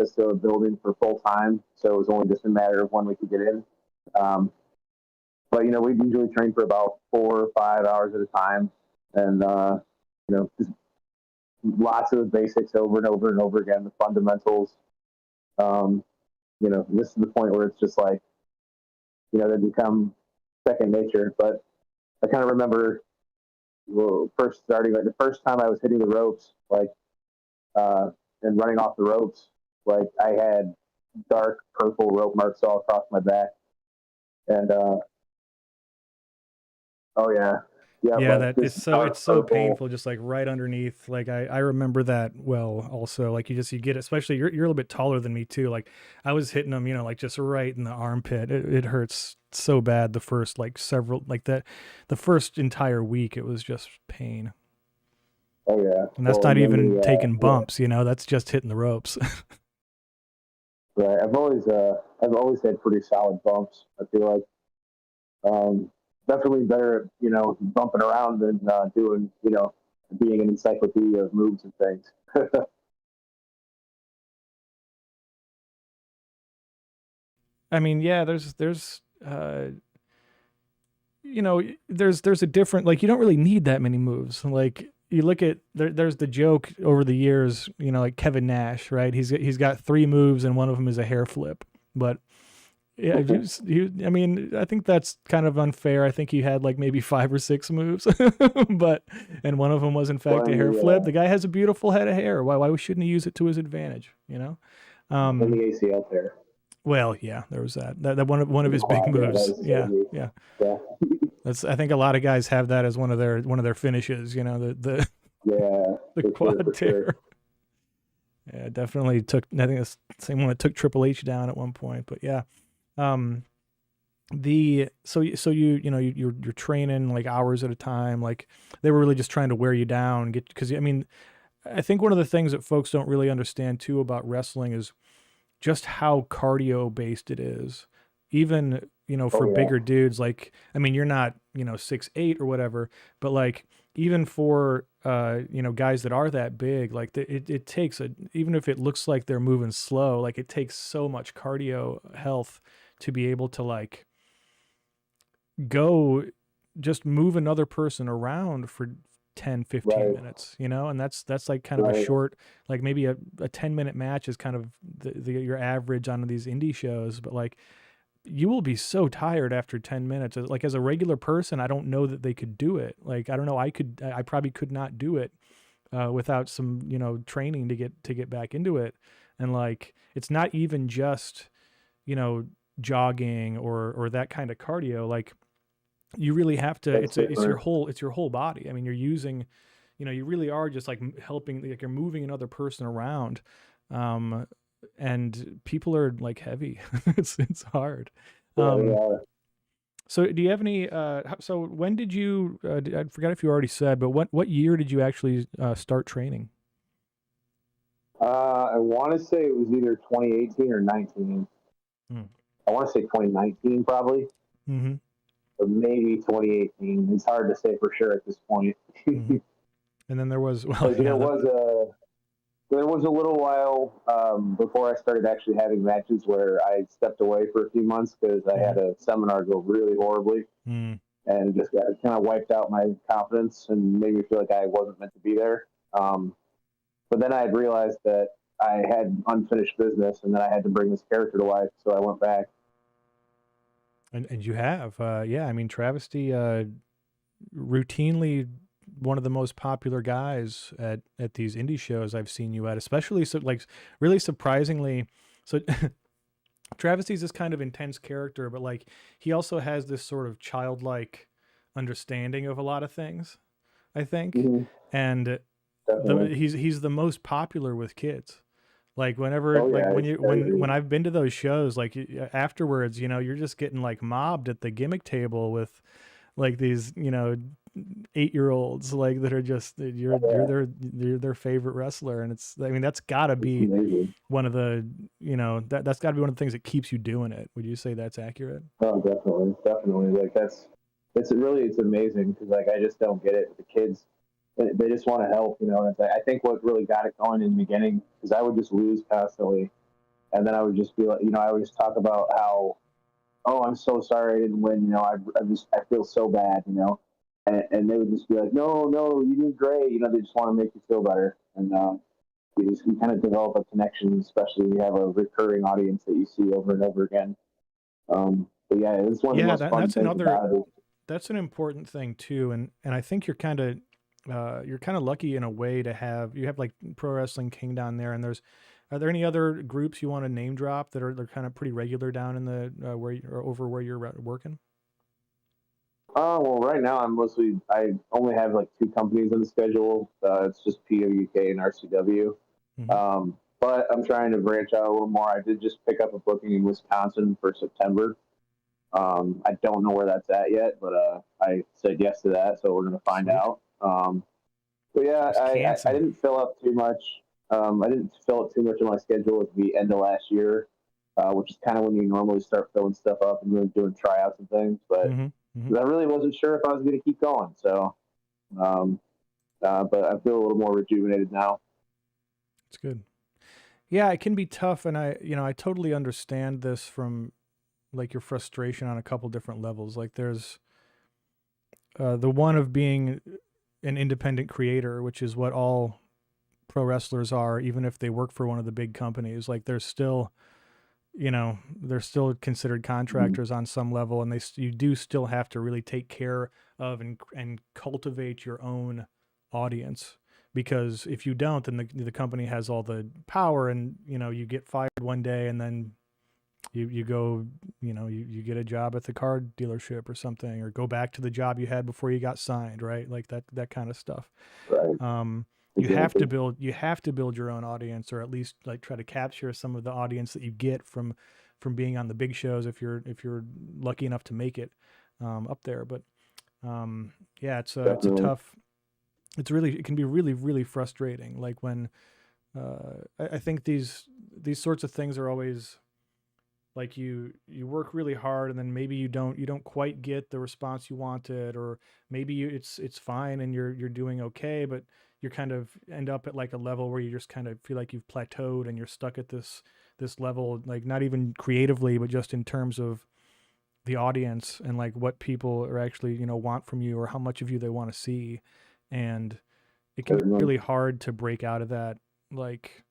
access to a building for full time, so it was only just a matter of when we could get in. But we usually train for about 4 or 5 hours at a time, and just lots of the basics over and over and over again, the fundamentals. This is the point where it's just like, they become second nature. But I kind of remember first starting, like the first time I was hitting the ropes, and running off the ropes, like I had dark purple rope marks all across my back. And, oh yeah. Yeah, that it's so painful, just like right underneath. Like I remember that well. Also, like you get, especially you're a little bit taller than me too. Like I was hitting them, like just right in the armpit. It hurts so bad. The first the first entire week, it was just pain. Oh yeah, and that's not even taking bumps. That's just hitting the ropes. Right. I've always had pretty solid bumps. I feel like. Definitely better at, bumping around than doing, being an encyclopedia of moves and things. I mean, yeah, there's a different, like, you don't really need that many moves. Like you look at, there's the joke over the years, like Kevin Nash, right? He's got 3 moves and one of them is a hair flip, but yeah, I mean, I think that's kind of unfair. I think he had like maybe 5 or 6 moves, and one of them was in fact a hair flip. The guy has a beautiful head of hair. Why shouldn't he use it to his advantage? And the ACL tear. Well, yeah, there was that one of his big moves. Yeah. That's, I think a lot of guys have that as one of their finishes. The quad tear. Sure. Yeah, definitely took. I think it's the same one that took Triple H down at one point. But yeah. So you're training like hours at a time. Like they were really just trying to wear you down, because I mean, I think one of the things that folks don't really understand too about wrestling is just how cardio based it is. Even, for bigger dudes, like, I mean, you're not, 6'8" or whatever, but like even for, guys that are that big, like it takes even if it looks like they're moving slow, like it takes so much cardio health to be able to like go just move another person around for 10, 15 minutes, and that's like kind of a short, like maybe a 10-minute match is kind of your average on these indie shows, but like you will be so tired after 10 minutes. Like as a regular person, I don't know that they could do it. Like, I don't know. I probably could not do it without some, training to get back into it. And like, it's not even just, jogging or that kind of cardio. Like you really have to, it's your whole body. I mean, you're using, you really are just like helping, like you're moving another person around. And people are like heavy. it's hard. So do you have any, so when did you, I forgot if you already said, but what year did you actually start training? I want to say it was either 2018 or 19. I want to say 2019 probably. Mm-hmm. Or maybe 2018. It's hard to say for sure at this point. Mm-hmm. And then there was, there was a little while before I started actually having matches where I stepped away for a few months because I had a seminar go really horribly and just got kind of wiped out my confidence and made me feel like I wasn't meant to be there. But then I had realized that I had unfinished business and then I had to bring this character to life, so I went back. And you have, yeah. I mean, Travesty, routinely one of the most popular guys at these indie shows I've seen you at, especially so like really surprisingly. So Travesty's this kind of intense character, but like he also has this sort of childlike understanding of a lot of things, I think. Mm-hmm. And he's the most popular with kids. Like whenever, when I've been to those shows, like afterwards, you're just getting like mobbed at the gimmick table with like these, 8-year-olds, like that are just, you're their favorite wrestler. And it's, I mean, that's gotta be one of the, that's gotta be one of the things that keeps you doing it. Would you say that's accurate? Oh, definitely. Like it's amazing. Cause like, I just don't get it with the kids. They just want to help, and it's like, I think what really got it going in the beginning is I would just lose constantly. And then I would just be like, I always talk about how, oh, I'm so sorry I didn't win. I feel so bad, and they would just be like, no, you did great. They just want to make you feel better. And you kind of develop a connection, especially when you have a recurring audience that you see over and over again. But yeah, it's one of the most fun things about it. That's an important thing too. And I think you're kind of lucky in a way to have like Pro Wrestling King down there. And are there any other groups you want to name drop that they're kind of pretty regular down in the where you're working? Well, right now I only have like 2 companies on the schedule. It's just PWK and RCW. Mm-hmm. But I'm trying to branch out a little more. I did just pick up a booking in Wisconsin for September. I don't know where that's at yet, but I said yes to that, so we're going to find out. But yeah, I didn't fill up too much. I didn't fill up too much of my schedule at the end of last year, which is kind of when you normally start filling stuff up and doing tryouts and things. But I really wasn't sure if I was going to keep going. So, but I feel a little more rejuvenated now. It's good. Yeah, it can be tough, and I totally understand this from like your frustration on a couple different levels. Like there's the one of being an independent creator, which is what all pro wrestlers are, even if they work for one of the big companies. Like they're still, they're still considered contractors on some level, and you do still have to really take care of and cultivate your own audience. Because if you don't, then the company has all the power, and you get fired one day, and then you go, you get a job at the car dealership or something, or go back to the job you had before you got signed, right? Like that kind of stuff. Right. You have to build your own audience, or at least like try to capture some of the audience that you get from being on the big shows if you're lucky enough to make it up there. But yeah, it's a tough. It can be really, really frustrating. Like when I think these sorts of things are always like you work really hard, and then maybe you don't quite get the response you wanted, or maybe it's fine and you're doing okay, but you kind of end up at like a level where you just kind of feel like you've plateaued and you're stuck at this level, like not even creatively, but just in terms of the audience and like what people are actually want from you, or how much of you they want to see. And it can be really hard to break out of that, like,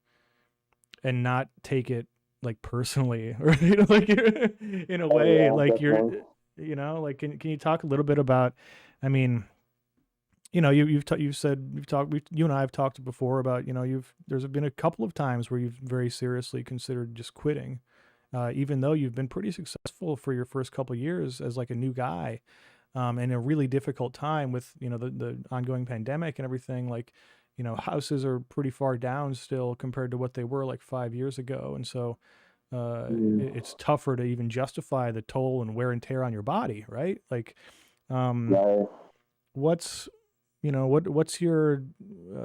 and not take it like personally, or like in a way, like you're, like can you talk a little bit about, I mean, you and I have talked before about, there's been a couple of times where you've very seriously considered just quitting, even though you've been pretty successful for your first couple of years as like a new guy. In a really difficult time with, the ongoing pandemic and everything, like, houses are pretty far down still compared to what they were like 5 years ago. And so it's tougher to even justify the toll and wear and tear on your body, right? Like, what's your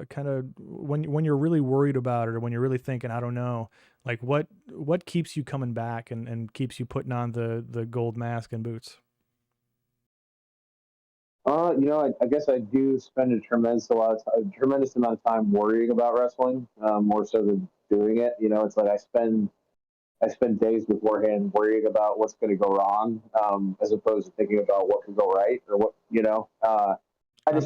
kind of, when you're really worried about it, or when you're really thinking, I don't know, like what keeps you coming back and keeps you putting on the gold mask and boots? I guess I do spend a tremendous amount of time worrying about wrestling, more so than doing it. It's like I spend days beforehand worrying about what's going to go wrong, as opposed to thinking about what can go right, or what. I'm a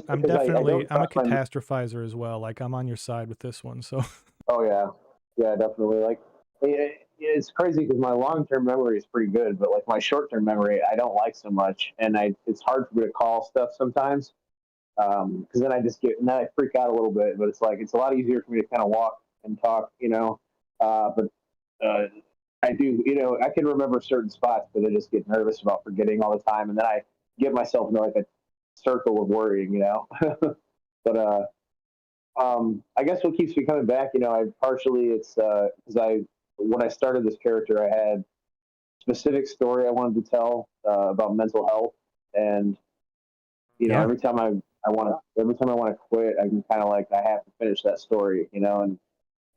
catastrophizer as well. Like I'm on your side with this one. So. Oh yeah, definitely. Like it's crazy because my long-term memory is pretty good, but like my short-term memory, I don't like so much, and it's hard for me to call stuff sometimes, because then I freak out a little bit. But it's like it's a lot easier for me to kind of walk and talk, but I do, I can remember certain spots, but I just get nervous about forgetting all the time, and then I get myself into like a circle of worrying, but I guess what keeps me coming back, it's because when I started this character, I had a specific story I wanted to tell about mental health, and every time I want to quit, I can kind of like I have to finish that story, and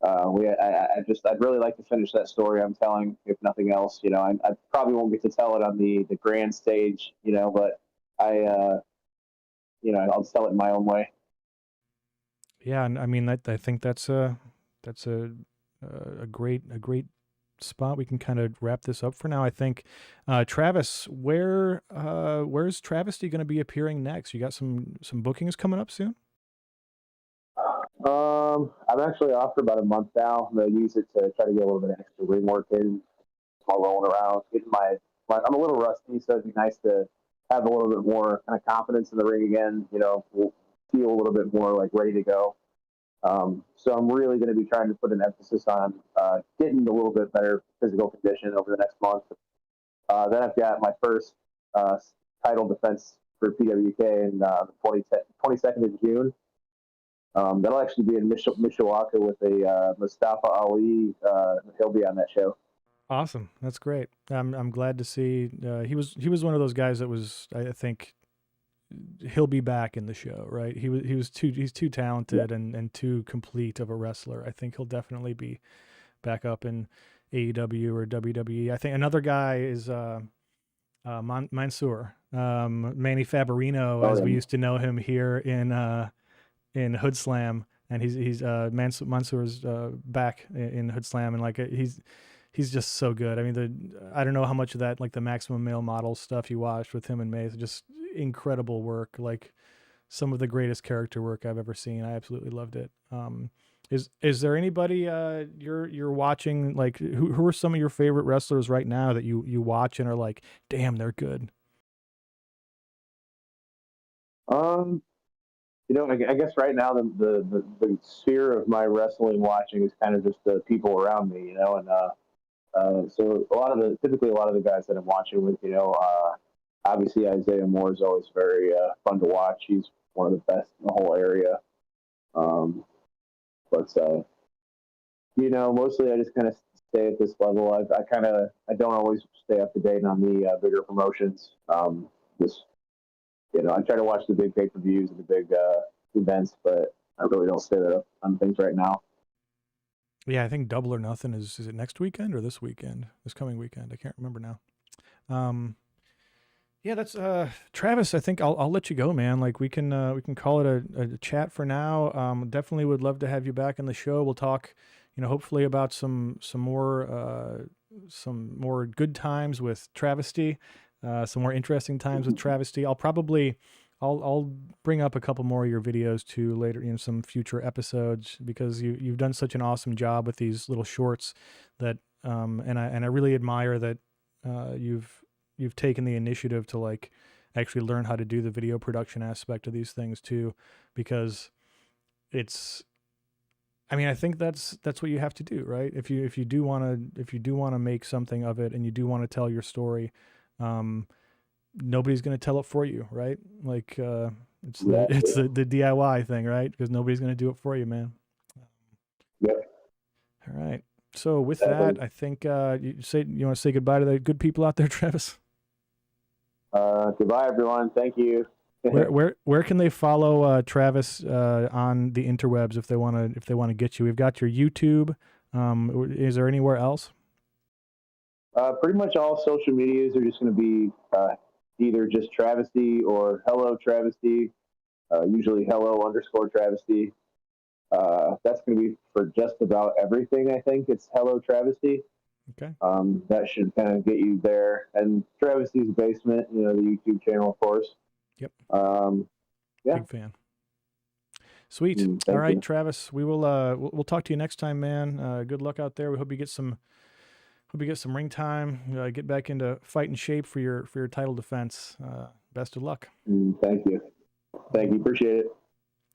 I'd really like to finish that story I'm telling, if nothing else, I probably won't get to tell it on the grand stage, but I'll tell it in my own way. Yeah, and I mean, I think that's a great spot we can kind of wrap this up for now. I think, Travis, where's Travesty going to be appearing next? You got some bookings coming up soon? I'm actually off for about a month now. I'm going to use it to try to get a little bit of extra ring work in while rolling around. I'm a little rusty, so it'd be nice to have a little bit more kind of confidence in the ring again. We'll feel a little bit more like ready to go. So I'm really going to be trying to put an emphasis on getting a little bit better physical condition over the next month. Then I've got my first title defense for PWK in the 22nd of June. That'll actually be in Mishawaka with a Mustafa Ali. He'll be on that show. Awesome, that's great. I'm glad to see he was one of those guys that was, I think he'll be back in the show, right? He's too talented and too complete of a wrestler. I think he'll definitely be back up in AEW or WWE. I think another guy is Mansoor, Manny Favorino, as we used to know him here in Hood Slam, and he's Mansoor's back in Hood Slam, and like he's just so good. I mean, I don't know how much of that, like the Maximum Male Model stuff you watched with him and Mace, just incredible work. Like some of the greatest character work I've ever seen. I absolutely loved it. Is there anybody you're watching? Like who are some of your favorite wrestlers right now that you watch and are like, damn, they're good? I guess right now the sphere of my wrestling watching is kind of just the people around me, and so typically a lot of the guys that I'm watching with, obviously Isaiah Moore is always very fun to watch. He's one of the best in the whole area. But mostly I just kind of stay at this level. I don't always stay up to date on the bigger promotions. I try to watch the big pay-per-views and the big events, but I really don't stay up on things right now. Yeah, I think Double or Nothing is it next weekend or this weekend? This coming weekend? I can't remember now. Yeah, that's Travis. I think I'll let you go, man. Like we can call it a chat for now. Definitely would love to have you back on the show. We'll talk, hopefully about some more good times with Travesty, some more interesting times with Travesty. I'll bring up a couple more of your videos too later in some future episodes, because you've done such an awesome job with these little shorts that and I really admire that you've taken the initiative to like actually learn how to do the video production aspect of these things too, because I think that's what you have to do, right? If you do want to make something of it and you do want to tell your story, nobody's going to tell it for you, right? Like it's the DIY thing, right? Because nobody's going to do it for you, man. Yep. All right. So with that, I think you want to say goodbye to the good people out there, Travis? Goodbye, everyone. Thank you. Where can they follow Travis on the interwebs if they want to get you? We've got your YouTube. Is there anywhere else? Pretty much all social medias are just going to be either just Travesty or Hello Travesty. Usually Hello_Travesty. That's going to be for just about everything. I think it's Hello Travesty. Okay. That should kind of get you there. And Travesty's Basement, the YouTube channel, of course. Yep. Yeah. Big fan. Sweet. All right, Travis. We will we'll talk to you next time, man. Good luck out there. We hope you get some ring time. Get back into fighting shape for your title defense. Best of luck. Thank you. Appreciate it.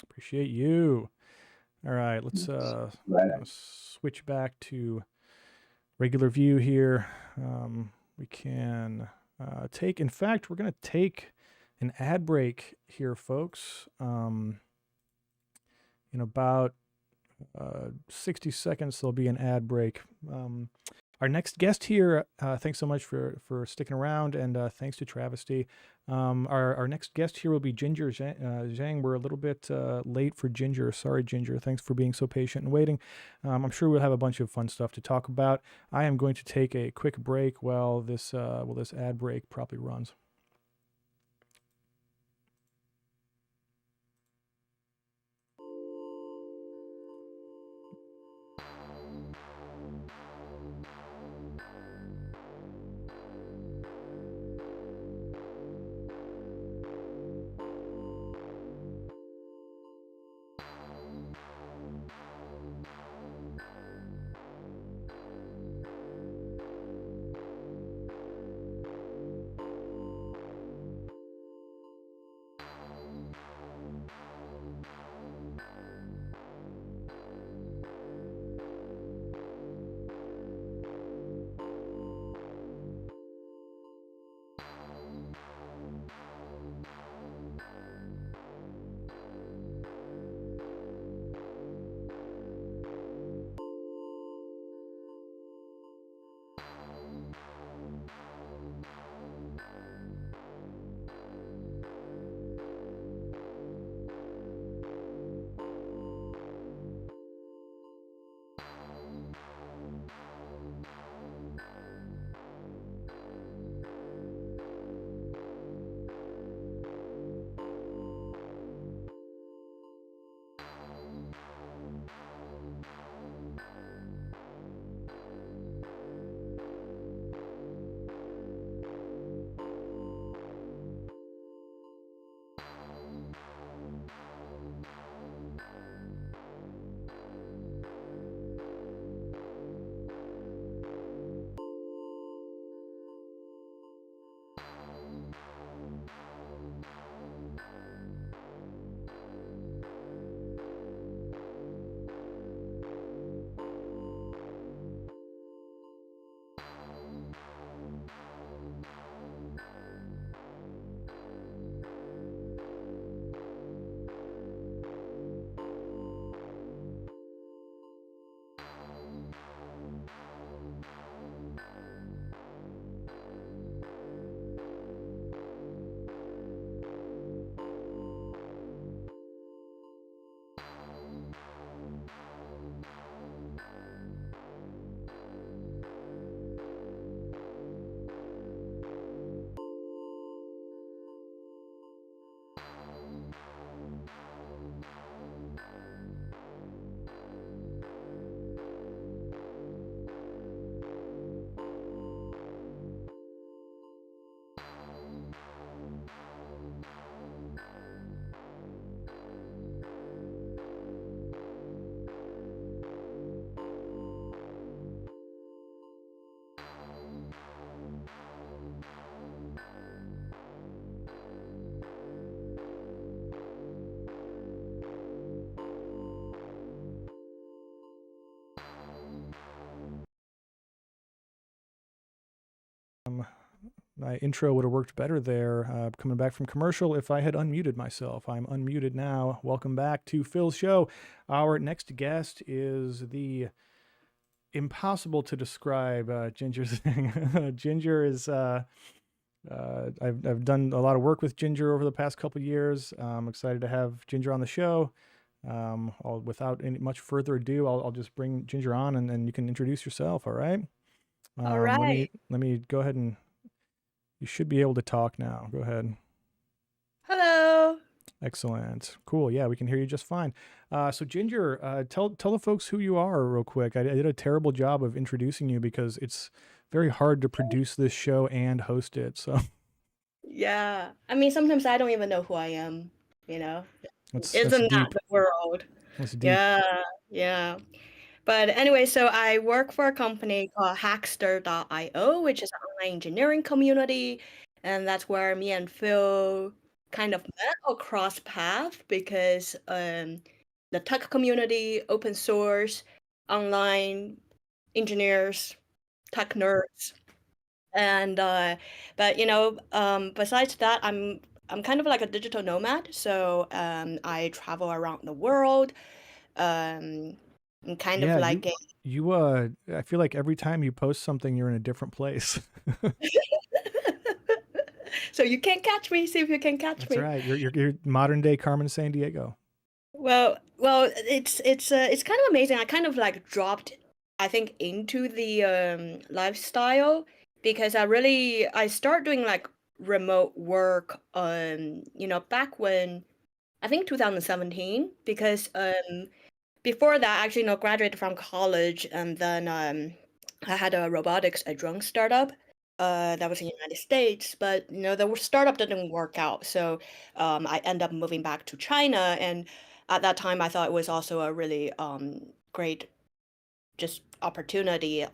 Appreciate you. All right, let's switch back to regular view here. We can take. In fact, we're going to take an ad break here, folks. In about 60 seconds, there'll be an ad break. Our next guest here, thanks so much for sticking around, and thanks to Travesty. Our next guest here will be Jinger Zeng. We're a little bit late for Jinger. Sorry, Jinger. Thanks for being so patient and waiting. I'm sure we'll have a bunch of fun stuff to talk about. I am going to take a quick break while this ad break probably runs. my intro would have worked better there. Coming back from commercial, if I had unmuted myself. I'm unmuted now. Welcome back to Phil's show. Our next guest is the impossible to describe Jinger Zeng. Jinger is I've done a lot of work with Jinger over the past couple of years. I'm excited to have Jinger on the show. Without any much further ado, I'll just bring Jinger on, and then you can introduce yourself. All right. All right. Let me go ahead, and you should be able to talk now. Go ahead. Hello. Excellent. Cool. Yeah, we can hear you just fine. So Jinger, tell the folks who you are real quick. I did a terrible job of introducing you because it's very hard to produce this show and host it. So Yeah. I mean, sometimes I don't even know who I am, that's Isn't that deep. the world? That's deep. Yeah. But anyway, so I work for a company called Hackster.io, which is an online engineering community. And that's where me and Phil kind of met or crossed paths because the tech community, open source, online engineers, tech nerds. And but besides that, I'm kind of like a digital nomad, so I travel around the world. I'm kind of like I feel like every time you post something, you're in a different place. So you can't catch me. See if you can catch me. That's right. You're modern day Carmen Sandiego. Well, it's kind of amazing. I kind of like dropped, I think, into the lifestyle because I started doing like remote work back when I think 2017 because before that actually graduated from college and then I had a drone startup that was in the United States, but the startup didn't work out, so I ended up moving back to China, and at that time I thought it was also a really great just opportunity,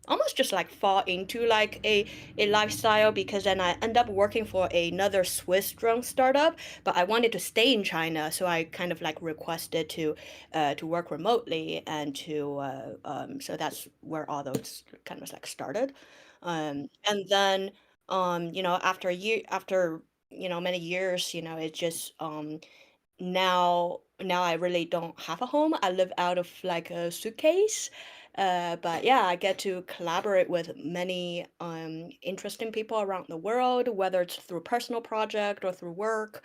almost just like fall into like a lifestyle because then I end up working for another Swiss drone startup, but I wanted to stay in China, so I kind of like requested to work remotely and so that's where all those kind of like started, and then after many years, it just now I really don't have a home. I live out of like a suitcase. But yeah, I get to collaborate with many interesting people around the world, whether it's through personal project or through work.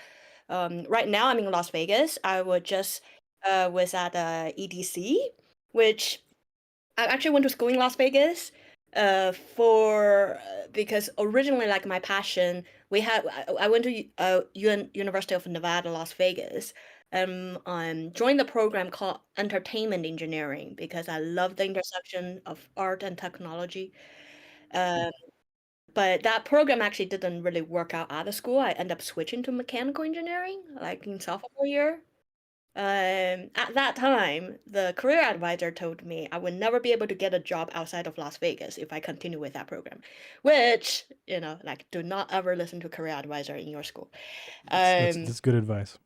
Right now I'm in Las Vegas. I was at EDC, which I actually went to school in Las Vegas for because originally like my passion I went to University of Nevada, Las Vegas, joined the program called entertainment engineering because I love the intersection of art and technology. But that program actually didn't really work out the school. I ended up switching to mechanical engineering like in sophomore year. At that time, the career advisor told me I would never be able to get a job outside of Las Vegas if I continue with that program, which, like, do not ever listen to career advisor in your school. That's good advice.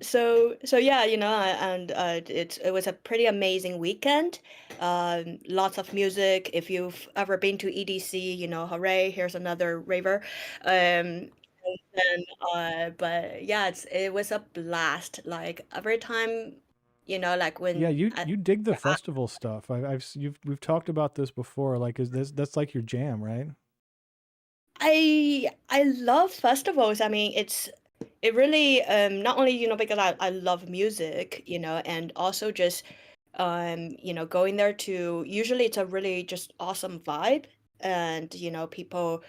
So yeah, it was a pretty amazing weekend. Lots of music. If you've ever been to EDC, hooray, here's another raver. But yeah, it was a blast. Like every time, like when you dig the festival stuff. We've talked about this before. Like, that's like your jam, right? I love festivals. I mean, it really not only because I love music, and also just going there to usually it's a really just awesome vibe, and people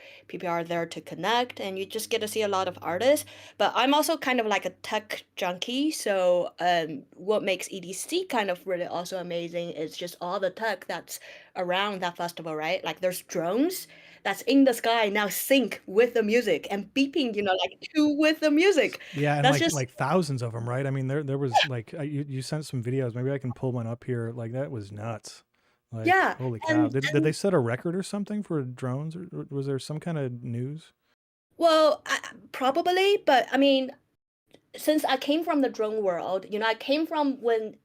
are there to connect, and you just get to see a lot of artists. But I'm also kind of like a tech junkie, so what makes EDC kind of really also amazing is just all the tech that's around that festival, right? Like there's drones that's in the sky now sync with the music and beeping, like with the music. Yeah, and That's just like thousands of them, right? I mean, there was like you sent some videos. Maybe I can pull one up here. Like that was nuts. Like, yeah. holy cow! Did they set a record or something for drones, or was there some kind of news? Well, probably, but I mean, since I came from the drone world, I came from when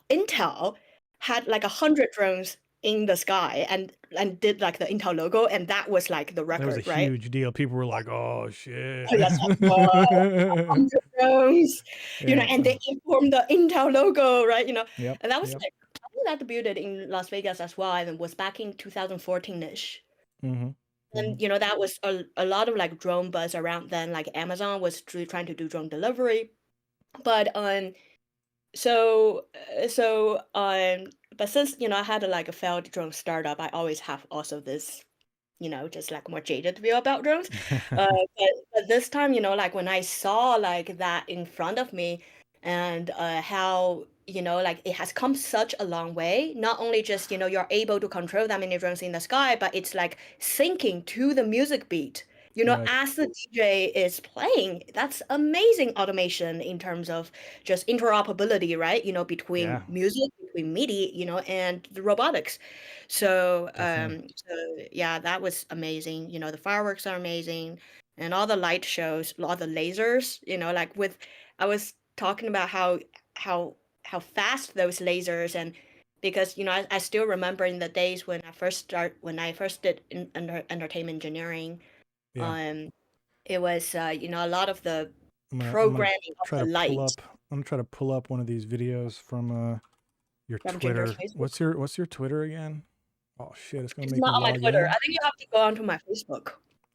Intel had like 100 drones in the sky and did like the Intel logo, and that was like the record, That was a right? huge deal. People were like, "Oh shit!" That's like, whoa, drones, Yeah. and they informed the Intel logo, right? Yep. And that was Yep. like, I think that debuted in Las Vegas as well, and it was back in 2014-ish. Mm-hmm. And that was a lot of like drone buzz around then. Like Amazon was trying to do drone delivery, but but since I had like a failed drone startup, I always have also this just like more jaded view about drones. But this time, like when I saw like that in front of me, and how like it has come such a long way. Not only just you're able to control that many drones in the sky, but it's like syncing to the music beat. Right. As the DJ is playing. That's amazing automation in terms of just interoperability, right? Between music, between MIDI, and the robotics. So, yeah, that was amazing. The fireworks are amazing, and all the light shows, all the lasers. Like I was talking about how fast those lasers, and because I still remember in the days when I first did entertainment engineering. It was a lot of the programming of the lights. I'm gonna try to pull up one of these videos from your From Twitter. Jinger's Facebook. What's your Twitter again? Oh shit, it's gonna It's make not me on my log Twitter. in. I think you have to go onto my Facebook.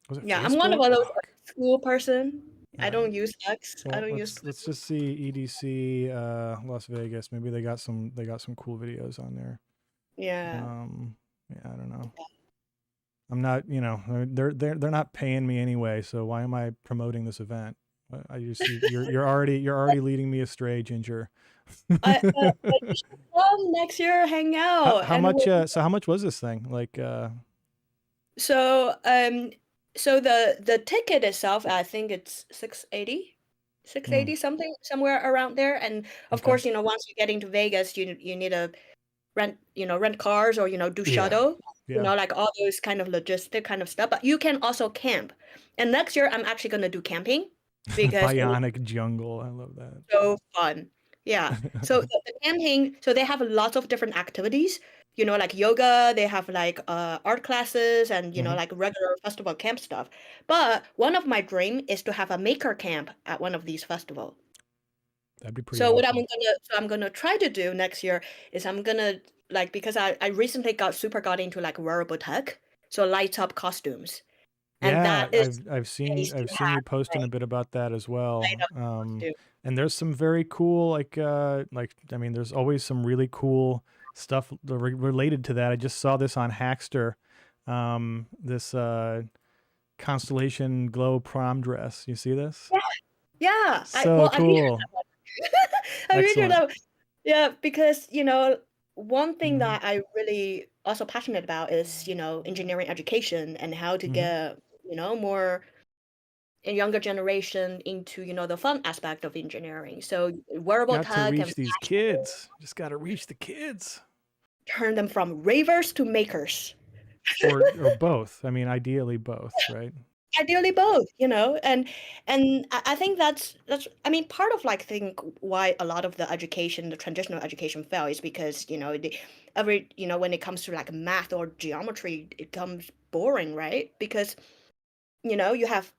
Was it Yeah, Facebook? I'm one of those Fuck. school person. I Alright. don't use X. I Well, don't use Twitter. let's just see EDC Las Vegas. Maybe they got some cool videos on there. Yeah. Yeah, I don't know. I'm not, they're not paying me anyway, so why am I promoting this event? I just you're already leading me astray, Ginger. You should come next year, hang out. How much? So how much was this thing? Like, So the ticket itself, I think it's 680, 680 something, somewhere around there. And of course, once you get into Vegas, you need to rent cars or do shuttle. Like all those kind of logistic kind of stuff. But you can also camp. And next year, I'm actually gonna do camping because bionic jungle. I love that. So fun. Yeah. So the camping, so they have lots of different activities, like yoga, they have like art classes and like regular festival camp stuff. But one of my dream is to have a maker camp at one of these festivals. That'd be pretty So awesome. what I'm gonna try to do next year is I'm gonna like, because I recently got into like wearable tech, so light up costumes. And Yeah, that is I've seen you posting a bit about that as well. And there's some very cool like I mean, there's always some really cool stuff related to that. I just saw this on Hackster. This Constellation Glow prom dress. You see this? Yeah. So cool. I read that. Yeah, because one thing that I really also passionate about is engineering education and how to get more a younger generation into the fun aspect of engineering. So wearable tech to reach these kids. Just got to reach the kids. Turn them from ravers to makers. or both. I mean, ideally both, right? Ideally both, and I think that's I mean, part of like think why a lot of the traditional education fail is because when it comes to like math or geometry, it becomes boring, right? Because you have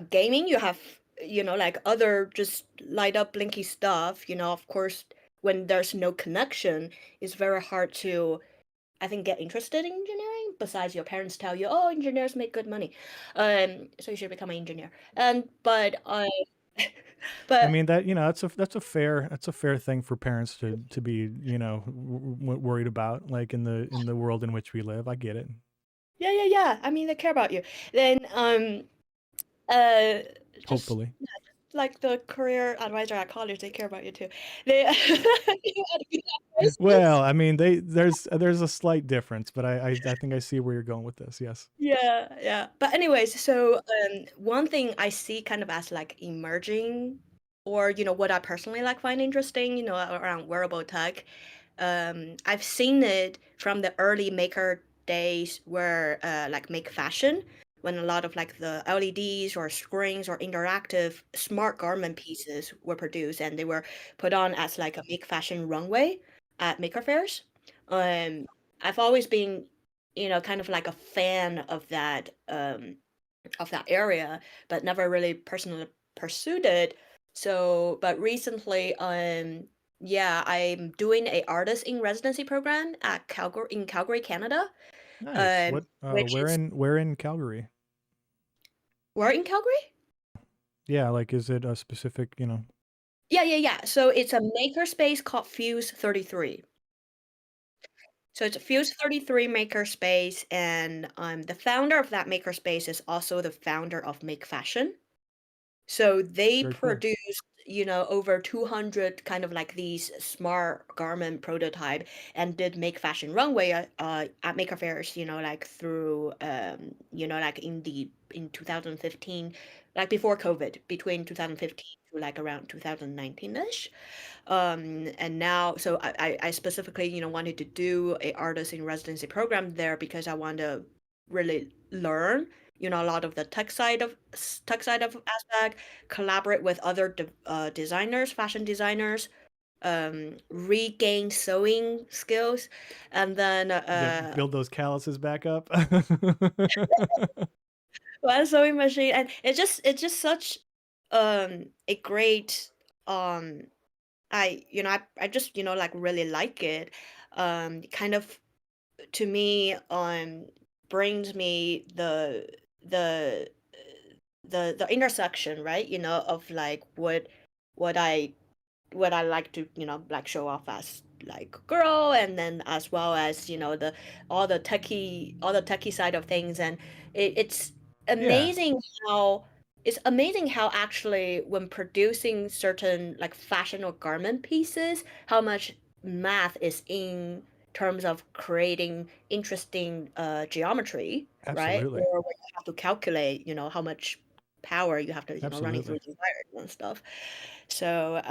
gaming, you have like other just light up blinky stuff. Of course, when there's no connection, it's very hard to, I think, get interested in engineering. Besides, your parents tell you, "Oh, engineers make good money, so you should become an engineer." But I mean that that's a fair thing for parents to be worried about, like in the world in which we live. I get it. Yeah. I mean, they care about you. Then hopefully. Like the career advisor at college, they care about you too. Well, I mean, there's a slight difference, but I think I see where you're going with this. Yes. Yeah. But anyways, so one thing I see kind of as like emerging, or what I personally like find interesting, around wearable tech. I've seen it from the early maker days where like make fashion, when a lot of like the LEDs or screens or interactive smart garment pieces were produced, and they were put on as like a make fashion runway at maker fairs. I've always been, kind of like a fan of that area, but never really personally pursued it. So, but recently, yeah, I'm doing a artist in residency program at Calgary, Canada. Nice. What? Which is Where in Calgary? where in Calgary? Yeah, like is it a specific? Yeah. So it's a makerspace called Fuse 33. So it's a Fuse 33 makerspace, and the founder of that makerspace is also the founder of Make Fashion. So they Very cool. produced, over 200 kind of like these smart garment prototype and did make fashion runway at maker fairs, like through like in 2015, like before COVID, between 2015 to like around 2019-ish. And now, so I specifically, wanted to do a artist in residency program there because I want to really learn, a lot of the tech side of aspect, collaborate with other designers, fashion designers, regain sewing skills, and then Build those calluses back up. one sewing machine, and it's just such a great um I just like really like it, kind of to me brings me the the intersection, right, of like what I what I like to, like show off as like girl, and then as well as, the all the techie side of things. And it's Yeah, amazing how actually when producing certain like fashion or garment pieces, how much math is in terms of creating interesting geometry, right? absolutely. Or when you have to calculate, how much power you have to, running through Absolutely. the wires and stuff. So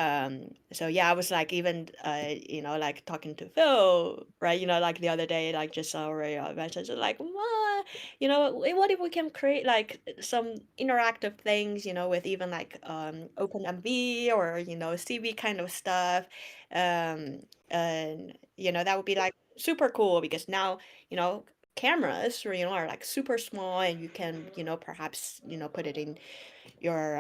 yeah, I was like even like talking to Phil, right? Like the other day, like just already mentioned, so like what, what if we can create like some interactive things, with even like OpenMV or CV kind of stuff, and that would be like super cool because now cameras, are like super small, and you can perhaps put it in your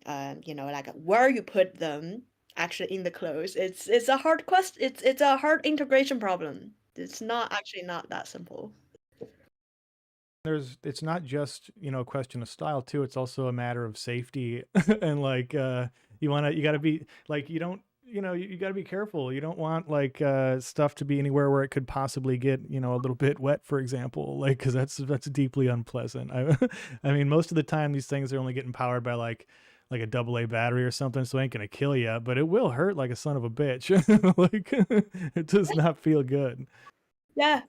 like where you put them actually in the clothes. It's a hard it's a hard integration problem. It's not actually not that simple. It's not just, a question of style too. It's also a matter of safety and like you got to be like you don't you got to be careful. You don't want like stuff to be anywhere where it could possibly get, a little bit wet, for example, like cuz that's deeply unpleasant. I mean, most of the time these things are only getting powered by like a AA battery or something, so it ain't going to kill you, but it will hurt like a son of a bitch. Like it does not feel good. Yeah.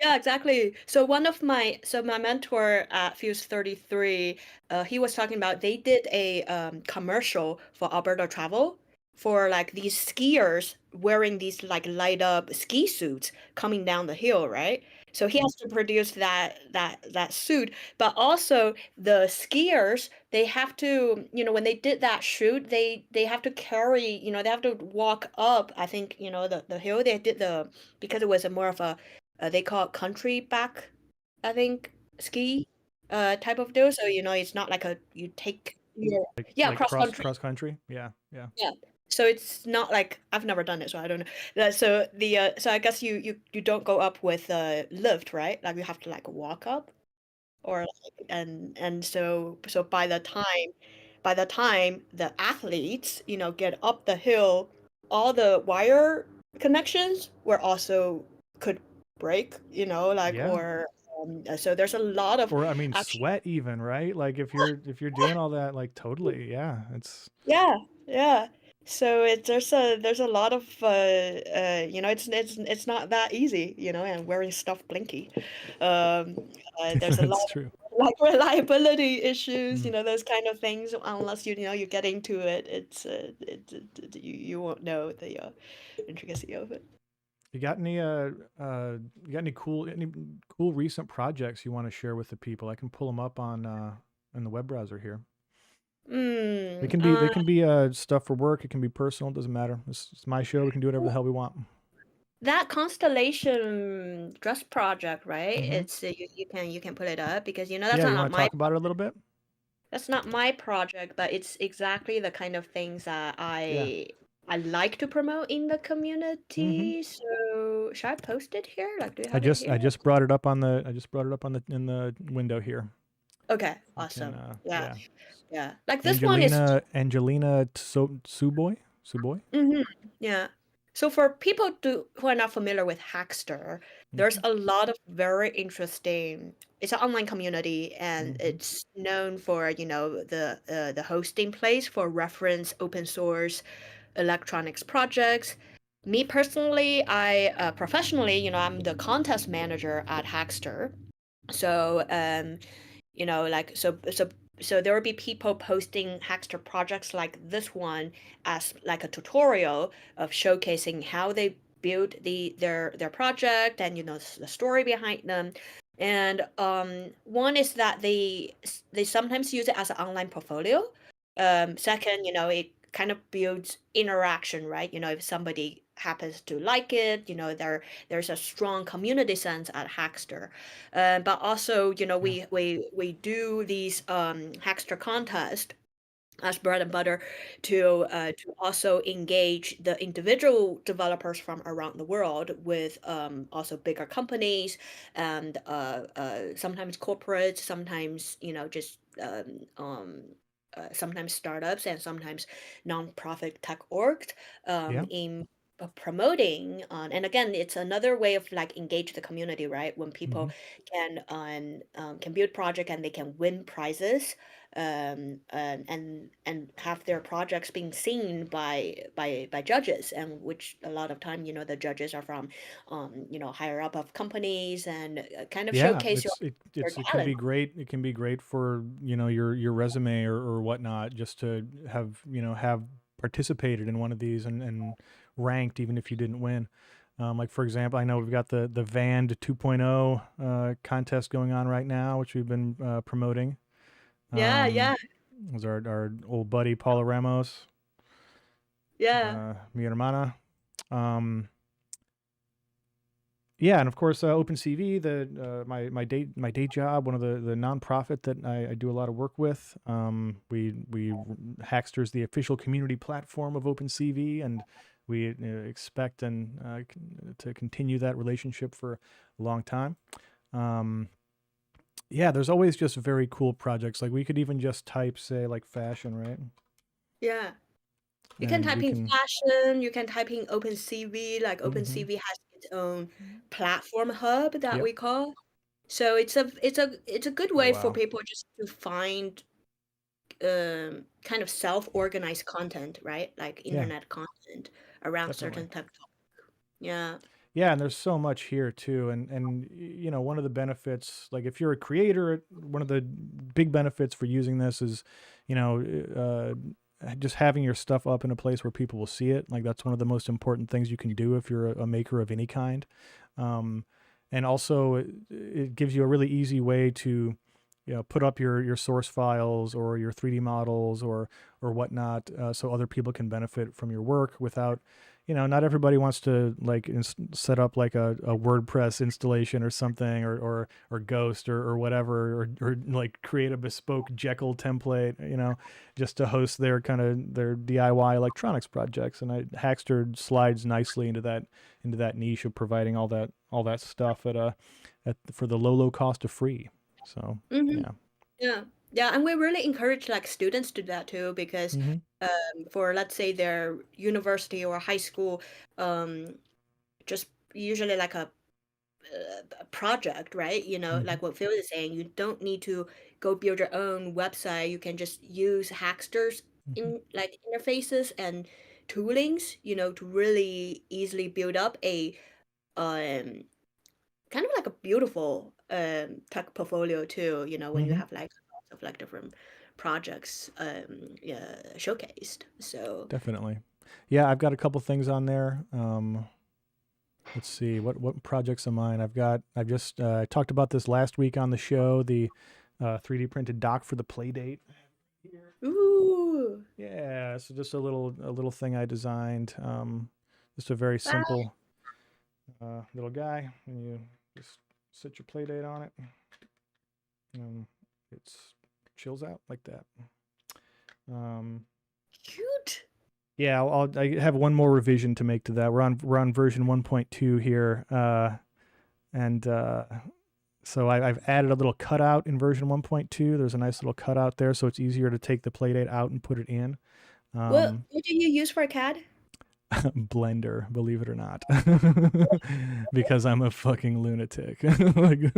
Yeah, exactly. So my mentor at Fuse 33, he was talking about they did a commercial for Alberta Travel for like these skiers wearing these like light up ski suits coming down the hill, right? So he has to produce that suit, but also the skiers, they have to, when they did that shoot, they have to carry, they have to walk up, I think, the hill. They did because it was a more of a they call it country back, I think, ski type of deal. So it's not like a you take your yeah, Like cross country. cross country. Yeah, yeah. Yeah. So it's not like I've never done it, so I don't know. So so I guess you don't go up with a lift, right? Like you have to like walk up, or like, and so by the time the athletes get up the hill, all the wire connections were also could break, like, Yeah. or so there's a lot of Or I mean actually. sweat even, right? Like if you're doing all that, like totally, yeah. It's Yeah, yeah. So there's a lot of it's not that easy, and wearing stuff blinky. There's a lot that's of true. like reliability issues, Mm. those kind of things. Unless you get into it, you won't know the intricacy of it. You got any you got any cool recent projects you want to share with the people? I can pull them up on in the web browser here. Mm, They can be stuff for work, it can be personal, it doesn't matter. It's my show, we can do whatever the hell we want. that constellation dress project, right? Mm-hmm. It's you can pull it up because Yeah, that's you not want to my talk about it a little bit? that's not my project, but it's exactly the kind of things that Yeah. I like to promote in the Mm-hmm. community. So should I post it here? Like, do you I have it just I here? just brought it up on the in the window here. Okay, You can awesome. Yeah, yeah. yeah. Like this one is Angelina Suboy? Suboy? yeah. So for people who are not familiar with Hackster, there's Mm-hmm. a lot of very interesting. It's an online community, and Mm-hmm. it's known for the hosting place for reference open source electronics projects. Me personally, I professionally, I'm the contest manager at Hackster. So so there will be people posting Hackster projects like this one as like a tutorial of showcasing how they build their project and the story behind them. And one is that they sometimes use it as an online portfolio. Second, it kind of builds interaction, right? If somebody happens to like it, there's a strong community sense at Hackster. But also, Yeah. we do these Hackster contest as bread and butter to also engage the individual developers from around the world with also bigger companies and sometimes corporates, sometimes just sometimes startups and sometimes nonprofit tech orgs Yeah. in promoting and again it's another way of like engage the community, right? When Mm-hmm. people can build project and they can win prizes and have their projects being seen by judges, and which a lot of time the judges are from higher up of companies and kind of Yeah, showcase your it can talent. be great. It can be great for, your resume or whatnot, just to have, have participated in one of these and ranked even if you didn't win. Like for example, I know we've got the Vand 2.0 contest going on right now, which we've been promoting. Yeah, Um, yeah, was our old buddy Paula Ramos, yeah, mi hermana. Um, Yeah, and of course, OpenCV, my day job, one of the nonprofit that I do a lot of work with. We Hackster's the official community platform of OpenCV, and we expect to continue that relationship for a long time. Um, yeah, there's always just very cool projects. Like we could even just type, say, like fashion, right? yeah. You can And type we in can. fashion, you can type in OpenCV, like Hmm. OpenCV has its own platform hub that Yep. we call. So it's a good Oh way for wow. people just to find kind of self-organized content, right? Like Yeah, internet content around definitely. certain type of topic. Yeah. Yeah, and there's so much here too, and one of the benefits, like if you're a creator, one of the big benefits for using this is, you know, just having your stuff up in a place where people will see it. Like that's one of the most important things you can do if you're a maker of any kind. Um, and also, it gives you a really easy way to, put up your source files or your 3D models or whatnot, so other people can benefit from your work without, not everybody wants to like set up like a WordPress installation or something, or Ghost or whatever, or like create a bespoke Jekyll template, just to host their their DIY electronics projects. And Hackster slides nicely into that niche of providing all that stuff for the low cost of free. So Hmm. yeah. Yeah. Yeah, and we really encourage like students to do that too because Mm-hmm. for let's say their university or high school um just usually like a project, right? Mm-hmm. Like what Phil is saying, you don't need to go build your own website. You can just use Hackster's Mm-hmm. in like interfaces and toolings, to really easily build up a um kind of like a beautiful tech portfolio too, when you Mm-hmm. have like lots of like different projects yeah, showcased. So Definitely. Yeah, I've got a couple things on there. Let's see what projects of mine I've just I talked about this last week on the show, the 3D printed dock for the play date. ooh. Yeah, so just a little thing I designed. Just a very Ah, simple. little guy, and you just set your play date on it. It chills out like that. Cute. Yeah, I have one more revision to make to that. We're on version 1.2 here, and so I've added a little cutout in version 1.2. There's a nice little cutout there, so it's easier to take the playdate out and put it in. What do you use for CAD? Blender, believe it or not, because I'm a fucking lunatic. Like,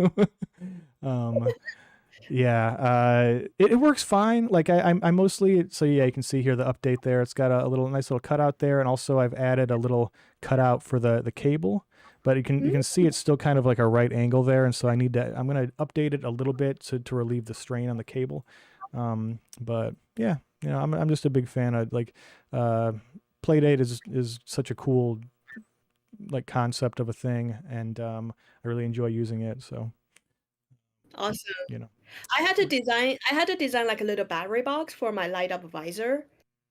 yeah, it works fine. Like I mostly, so yeah, you can see here the update there. It's got a little nice little cutout there, and also I've added a little cutout for the cable. But you can see it's still kind of like a right angle there, and so I'm gonna update it a little bit to relieve the strain on the cable. But yeah, I'm just a big fan of like Playdate is such a cool like concept of a thing, and I really enjoy using it. So awesome. I had to design like a little battery box for my light up visor.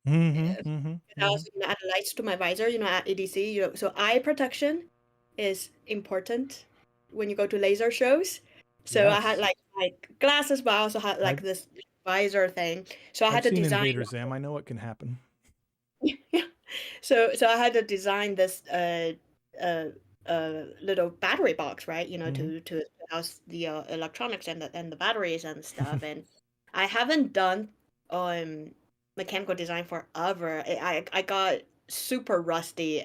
I also add lights to my visor, at EDC. So eye protection is important when you go to laser shows. So I had like glasses, but I also had like this visor thing. So I had to design Invader Zim. I know what can happen. Yeah. So I had to design this little battery box, right? To house the electronics and the batteries and stuff. And I haven't done mechanical design forever. I got super rusty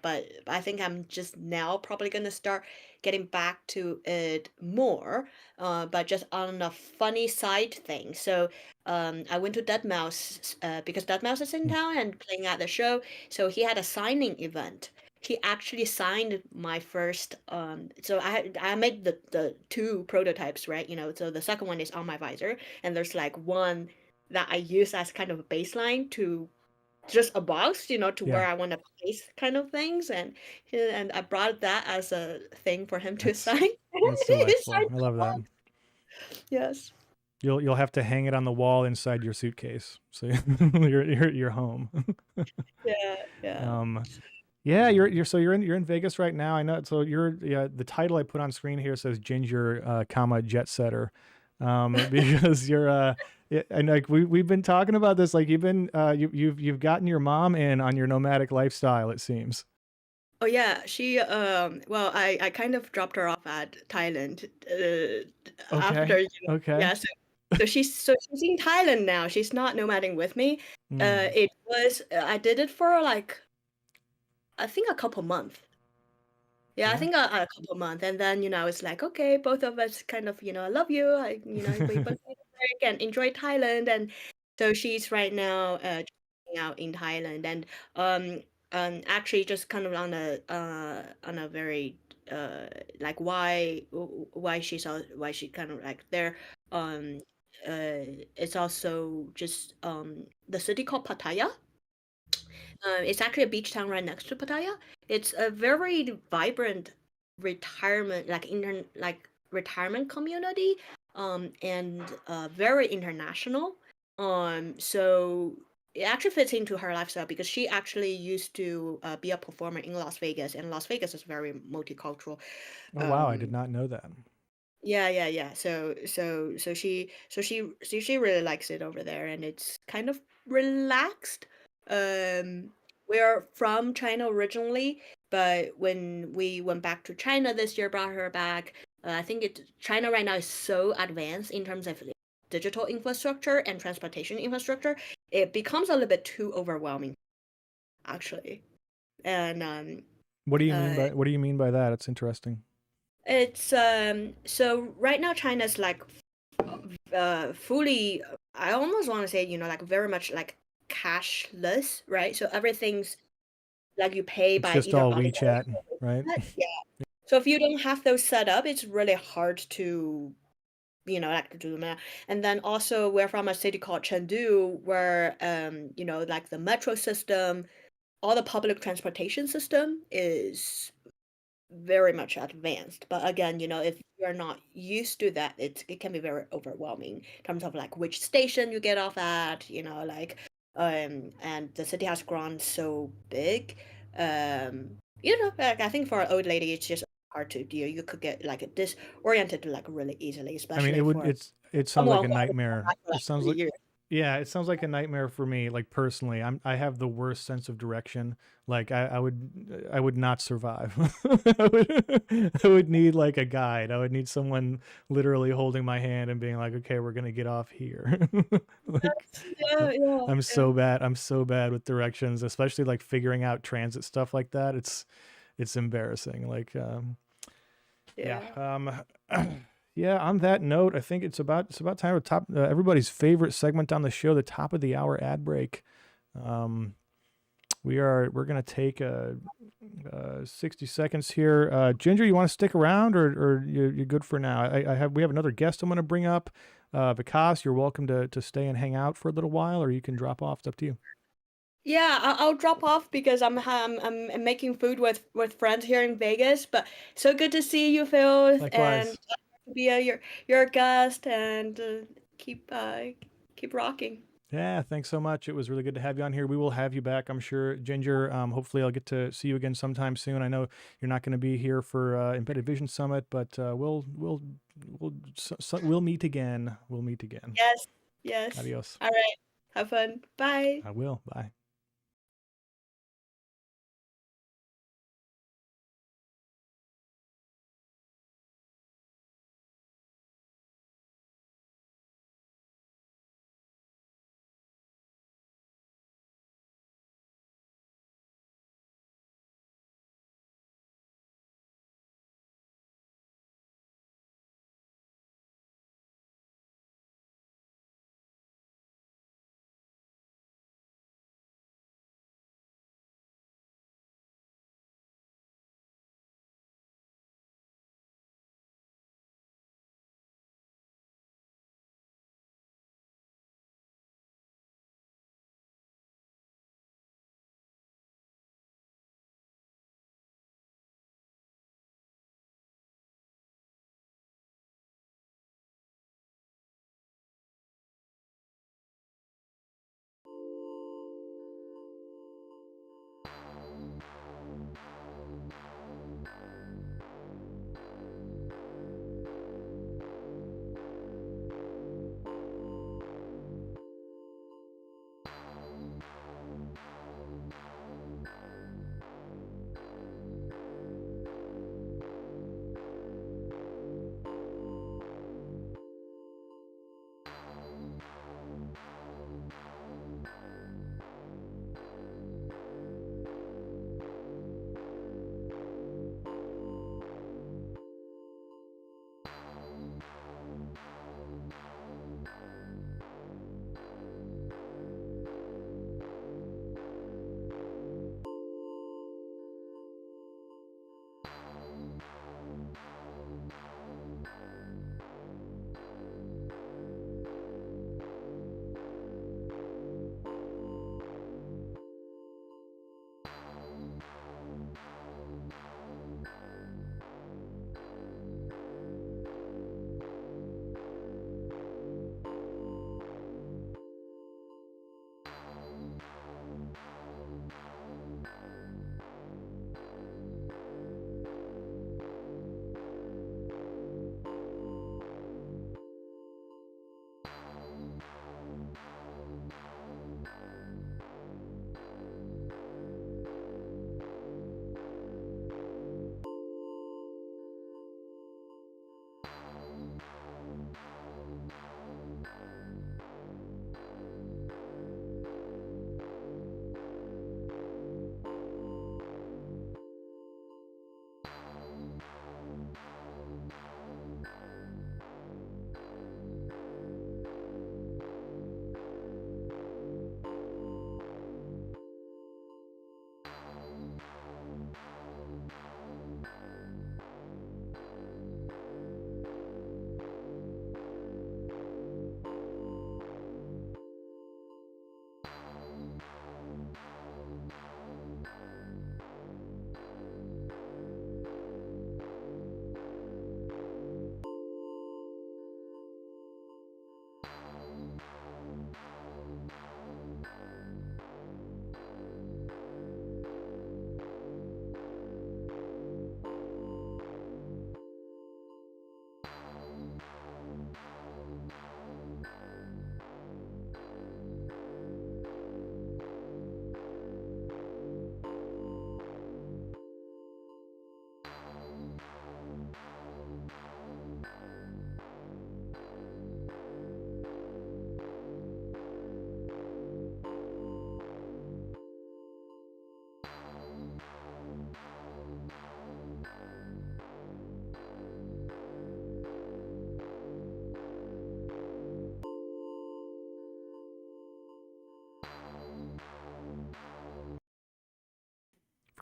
but I think I'm just now probably gonna start getting back to it more, but just on a funny side thing. So I went to Deadmau5 because Deadmau5 is in town and playing at the show. So he had a signing event. He actually signed my first. So I made the two prototypes, right? So the second one is on my visor, and there's like one that I use as kind of a baseline to just a box, to where I want to place kind of things, and I brought that as a thing for him to sign. That's delightful. I love that. Yes. You'll have to hang it on the wall inside your suitcase, so you're home. Yeah. Yeah, you're in Vegas right now. I know. So the title I put on screen here says Ginger, Jet Setter, because you're and like we've been talking about this. Like you've gotten your mom in on your nomadic lifestyle. It seems. Oh yeah, she well, I kind of dropped her off at Thailand after Okay. Yeah, so she's in Thailand now. She's not nomading with me. I did it for like I think a couple months. Yeah, I think a couple months, and then it's like, okay, both of us kind of I love you. We both need a break and enjoy Thailand, and so she's right now chilling out in Thailand, and actually just kind of on a very like why she kind of like there. It's also just the city called Pattaya. It's actually a beach town right next to Pattaya. It's a very vibrant retirement, retirement community, and very international. So it actually fits into her lifestyle because she actually used to be a performer in Las Vegas, and Las Vegas is very multicultural. Oh wow, I did not know that. Yeah. So she really likes it over there, and it's kind of relaxed. We're from China originally, but when we went back to China this year, brought her back. I think China right now is so advanced in terms of digital infrastructure and transportation infrastructure. It becomes a little bit too overwhelming, actually. And what do you mean by that? It's interesting. It's so right now China's like fully, I almost want to say, like very much like cashless, right? So everything's like you pay by just either all WeChat, right? Yeah. So if you don't have those set up, it's really hard to like to do them. And then also we're from a city called Chengdu where like the metro system, all the public transportation system is very much advanced. But again, if you're not used to that, it can be very overwhelming in terms of like which station you get off at, like and the city has grown so big. Like, I think for an old lady, it's just hard to do. You could get like disoriented like really easily, I mean, especially for it sounds like someone a who hasn't nightmare. done that for It like sounds 3 like years. Yeah, it sounds like a nightmare for me. Like personally, I have the worst sense of direction. Like I would not survive. I would need like a guide. I would need someone literally holding my hand and being like, "Okay, we're gonna get off here." Like Yeah, yeah, I'm yeah, so bad. I'm so bad with directions, especially like figuring out transit stuff like that. It's embarrassing. Like yeah. yeah. Yeah, on that note, I think it's about time to top everybody's favorite segment on the show, the top of the hour ad break. Um, we're gonna take 60 seconds here. Ginger, you want to stick around, or you're good for now? We have another guest I'm gonna bring up. Vikas, you're welcome to stay and hang out for a little while, or you can drop off. It's up to you. Yeah, I'll drop off because I'm making food with friends here in Vegas. But so good to see you, Phil, and Likewise. to be your guest and keep rocking. Yeah, thanks so much. It was really good to have you on here. We will have you back, I'm sure, Ginger. Hopefully, I'll get to see you again sometime soon. I know you're not going to be here for Embedded Vision Summit, but we'll meet again. We'll meet again. Yes, yes. Adios. All right. Have fun. Bye. I will. Bye.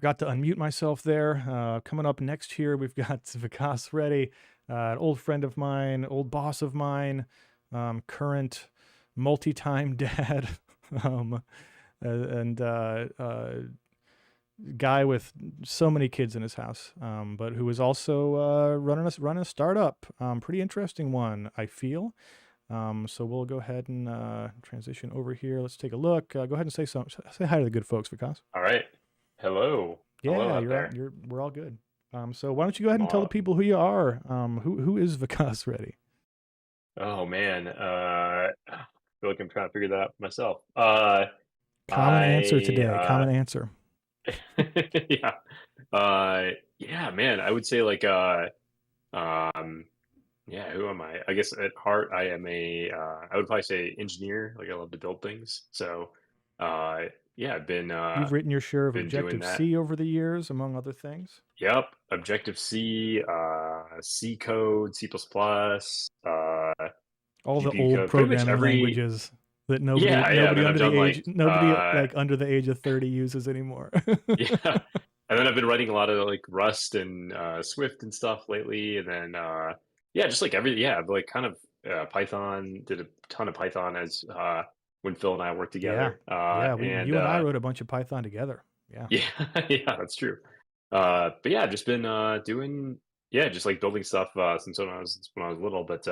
forgot to unmute myself there. Coming up next here, we've got Vikas Reddy, an old friend of mine, old boss of mine, current multi-time dad, and guy with so many kids in his house, but who is also running a startup. Pretty interesting one, I feel. So we'll go ahead and transition over here. Let's take a look. Go ahead and say hi to the good folks, Vikas. All right. Hello. Hello Yeah, out there. we're all good. So why don't you go ahead and tell the people who you are? Who is Vikas Reddy? Oh man, I feel like I'm trying to figure that out for myself. Common answer today. Common answer. Yeah. Yeah, man. I would say like yeah, who am I? I guess at heart I am I would probably say engineer. Like I love to build things. So yeah, I've been You've written your share of been doing Objective-C over the years, among other things. Yep, Objective-C, C code, C++, all the GPU old code, pretty much programming languages that nobody under the age of 30 uses anymore. Yeah. And then I've been writing a lot of like Rust and Swift and stuff lately, and then yeah, just like like kind of Python. Did a ton of Python as when Phil and I worked together. You and I wrote a bunch of Python together. Yeah, that's true. But yeah, I've just been doing just like building stuff since when I was little. But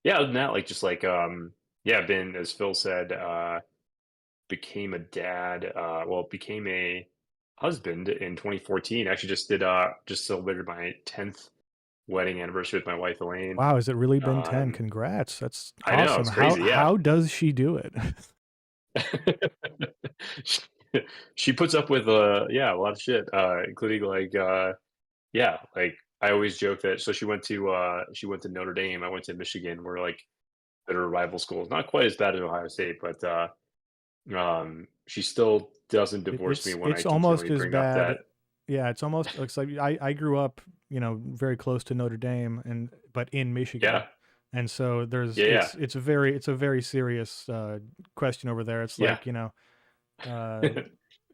yeah, other than that, like just like I've been, as Phil said, became a dad. Became a husband in 2014. Actually, just celebrated my 10th wedding anniversary with my wife Elaine. Wow, has it really been 10? Congrats. That's awesome. I know, it's crazy. How does she do it? She puts up with a lot of shit, including like like I always joke that she went to Notre Dame, I went to Michigan. We're like better rival schools, not quite as bad as Ohio State, but she still doesn't divorce me when I almost as bring bad. Up that. Yeah, it's almost looks like I grew up, very close to Notre Dame but in Michigan. Yeah. And so it's a very serious question over there. It's like,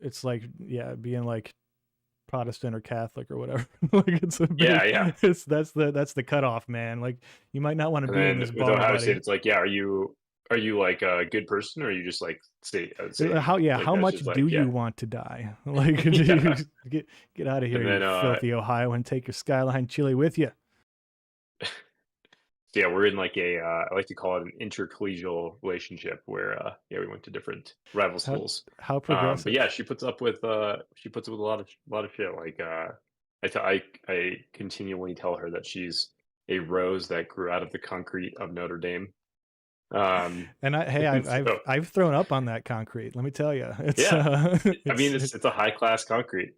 it's like being like Protestant or Catholic or whatever. Like it's a big, that's the cutoff, man. Like you might not want to be in this bar. Ohio State, it's like, are you like a good person, or are you just like how much do you want to die? Like get out of here, you filthy Ohio, and take your Skyline chili with you. Yeah, we're in like I like to call it an intercollegial relationship where we went to different rival schools. How progressive. But yeah, she puts up with a lot of shit. Like I continually tell her that she's a rose that grew out of the concrete of Notre Dame. And I've thrown up on that concrete. Let me tell you, it's it's a high class concrete,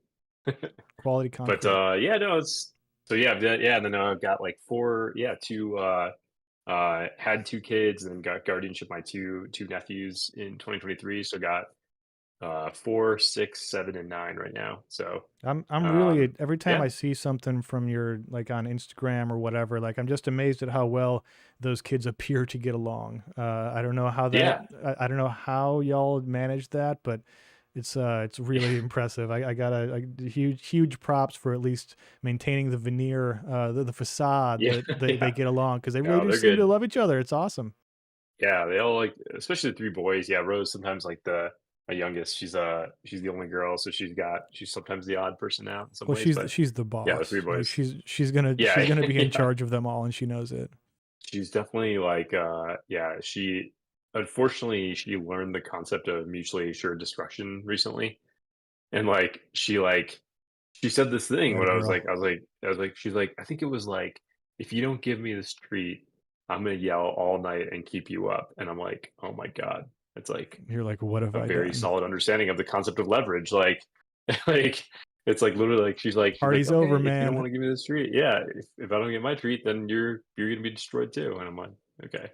quality concrete. But it's. So and then I've got like had 2 kids, and then got guardianship my two nephews in 2023. So got 4, 6, 7, and 9 right now. So I'm really, every time I see something from your, like on Instagram or whatever, like I'm just amazed at how well those kids appear to get along. I don't know how I don't know how y'all manage that, but it's really impressive. I got a huge props for at least maintaining the veneer, the facade that they get along, because they really do seem to love each other. It's awesome. Yeah, they all like, especially the 3 boys. Yeah, Rose sometimes like my youngest. She's the only girl, so she's sometimes the odd person out. In some ways, she's the boss. Yeah, the 3 boys. Like she's gonna be in charge of them all, and she knows it. She's definitely like she. Unfortunately, she learned the concept of mutually assured destruction recently, and like she said this thing when I was like, she's like, I think it was like, if you don't give me this treat, I'm gonna yell all night and keep you up. And I'm like, oh my god, it's like, you're like, what have I done? A very solid understanding of the concept of leverage. Like it's like literally like she's like, party's over, man. If you don't want to give me this treat, if I don't get my treat, then you're gonna be destroyed too. And I'm like, okay.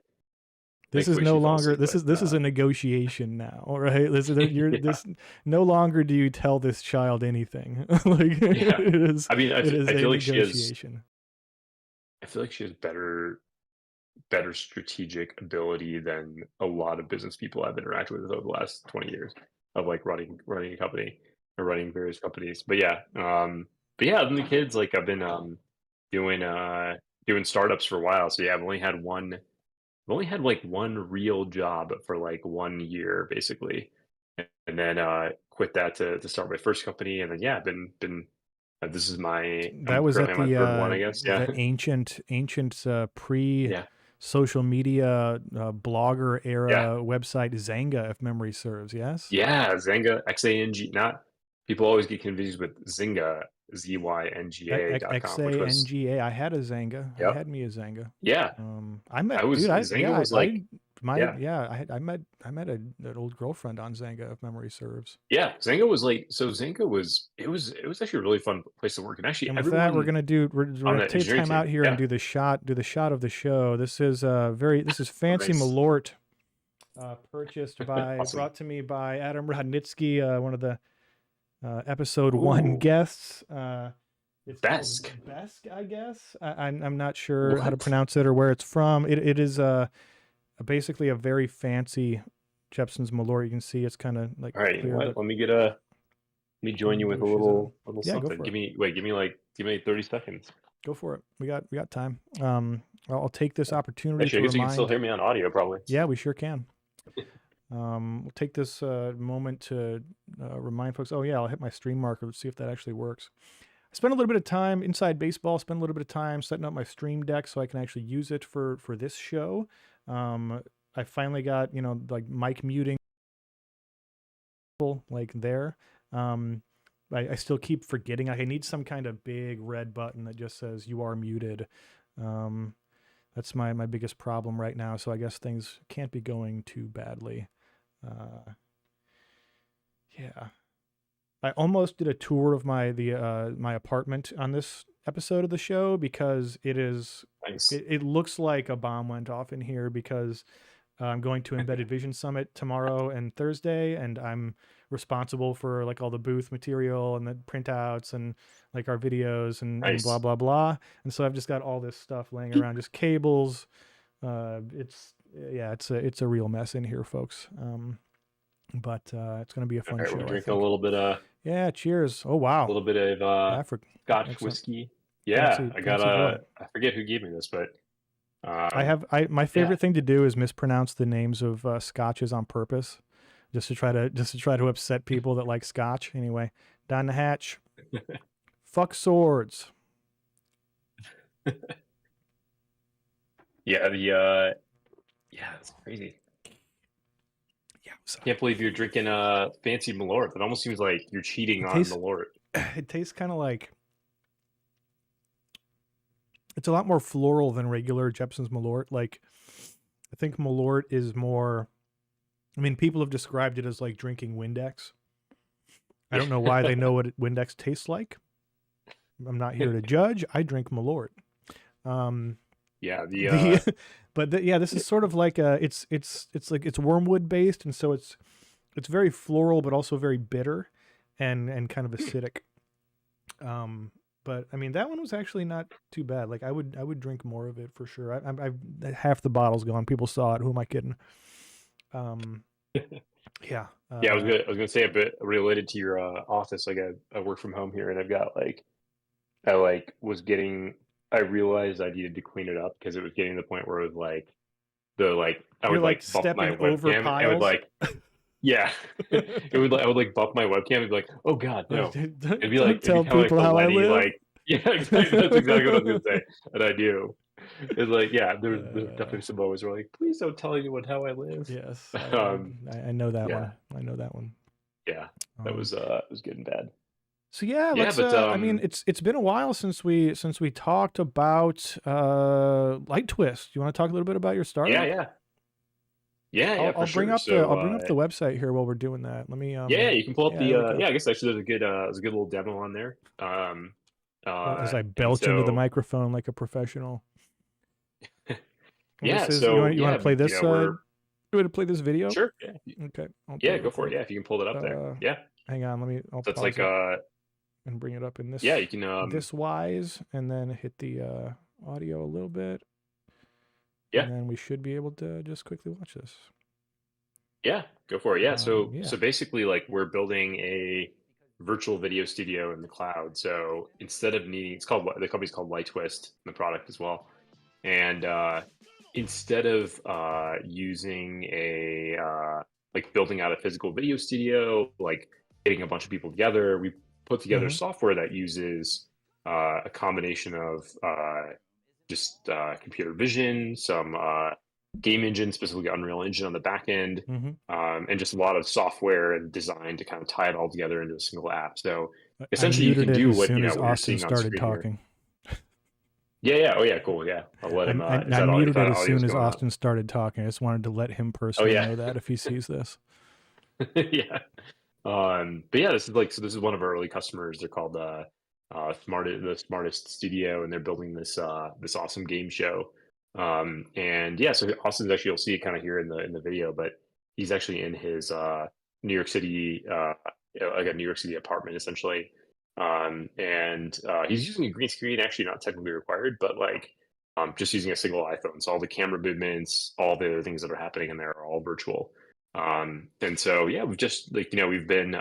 This is no longer this is a negotiation now, right? This no longer do you tell this child anything. Like it is. I mean, I feel like negotiation. I feel like she has better strategic ability than a lot of business people I've interacted with over the last 20 years of like running a company. running various companies. But yeah, other than the kids, like I've been doing doing startups for a while. So yeah, I've only had like one real job for like 1 year basically, and then quit that to start my first company, and then yeah, been this is That I'm was currently at on my third one, I guess. Yeah, the ancient pre yeah, social media blogger yeah. era website Zanga, if memory serves. Yes. Yeah, Zynga, Xang, not people always get confused with Zynga, ZYNGA.com, which was XANGA. I had a Zanga. I yep. had me a Zanga. Yeah. I I met, was dude. Zynga was like yeah. I met an old girlfriend on Zanga, if memory serves. Yeah. Zynga was like so Zynga was it was actually a really fun place to work. And actually And with that, we're everyone gonna on take the engineering time out team. here and Yeah. do the shot of the show. This is Oh, Fancy nice. Malort, purchased by Awesome. brought to me by Adam Rodnitsky, one of the episode 1 Ooh, guests. It's called Besk. Besk, I guess. I'm not sure how to What? pronounce it or where it's from. It is basically a very fancy Jepson's Malort. You can see it's kind of like All right, you know clear, what? but Let me join you with a douches on. little Yeah, go something. for it. Give me 30 seconds. Go for it. We got time. I'll take this opportunity Actually, to I guess you can still remind. hear me on audio probably. Yeah, we sure can. We'll take this moment to remind folks. Oh yeah, I'll hit my stream marker. Let's see if that actually works. I spent a little bit of time inside baseball. Spent a little bit of time setting up my stream deck so I can actually use it for this show. I finally got like mic muting like there. I still keep forgetting. I need some kind of big red button that just says you are muted. That's my biggest problem right now. So I guess things can't be going too badly. Yeah. I almost did a tour of my apartment on this episode of the show because Nice. it looks like a bomb went off in here because I'm going to Embedded Vision Summit tomorrow and Thursday, and I'm responsible for like all the booth material and the printouts and like our videos and blah Nice. blah blah. And so I've just got all this stuff laying around, just cables. It's a real mess in here, folks. But it's gonna be a fun All right, show. we're I drinking a think. little bit Yeah, cheers. Oh wow. of Scotch Excellent. whiskey. Yeah, I got fancy boy. I forget who gave me this, but My favorite thing to do is mispronounce the names of scotches on purpose, just to try to upset people that like scotch. Anyway, down the hatch. Fuck swords. yeah, it's crazy. Yeah, Can't believe you're drinking fancy Malort. It almost seems like you're cheating on Malort. It tastes kind of like it's a lot more floral than regular Jepson's Malort. Like, I think Malort is more. I mean, people have described it as like drinking Windex. I don't know why they know what Windex tastes like. I'm not here to judge. I drink Malort. Yeah, this is sort of like it's like it's wormwood based, and so it's very floral, but also very bitter, and kind of acidic. But I mean, that one was actually not too bad. Like I would drink more of it for sure. I've half the bottle's gone. People saw it. Who am I kidding? Yeah. I was gonna say a bit related to your office. Like I work from home here, and I've got like I realized I needed to clean it up because it was getting to the point where it was like I would like bump my webcam. I would like yeah, I would like bump my webcam and be like, oh god, no. It'd be like tell people how I live. Like yeah, exactly. That's exactly what I was gonna say. And I do. It's like yeah, there's definitely some moments where like, please don't tell anyone how I live. Yes, I know that one. I know that one. Yeah, that was it was getting bad. So yeah, let's. I mean, it's been a while since we talked about Light Twist. You want to talk a little bit about your startup? Yeah. I'll bring up the website here while we're doing that. Let me. Yeah, you can pull up the. I guess actually there's a good little demo on there. As I belch into the microphone like a professional. Yeah. You want to play this? You want to play this video? Sure. Yeah. Okay. Go for it. Yeah, if you can pull it up there. Yeah. Hang on. I'll pause like and bring it up in this. Yeah, you can. This wise, and then hit the audio a little bit. Yeah. And then we should be able to just quickly watch this. Yeah, go for it. Yeah. So basically, like we're building a virtual video studio in the cloud. So instead of needing, the company's called Light Twist, the product as well. And instead of using like building out a physical video studio, like getting a bunch of people together, we put together software that uses a combination of just computer vision, some game engine, specifically Unreal Engine on the back end, and just a lot of software and design to kind of tie it all together into a single app. So essentially, you can do what you're seeing on screen talking. Yeah. Oh, yeah. Cool. Yeah. I'll let him. I muted it as soon as Austin started talking. I just wanted to let him personally know that if he sees this. Yeah. But yeah, this is one of our early customers. They're called the Smartest Studio, and they're building this awesome game show. And yeah, so Austin's actually, you'll see it kind of here in the video, but he's actually in his New York City, like a New York City apartment essentially. And he's using a green screen, actually not technically required, but like just using a single iPhone. So all the camera movements, all the other things that are happening in there are all virtual. And so yeah, we've just we've been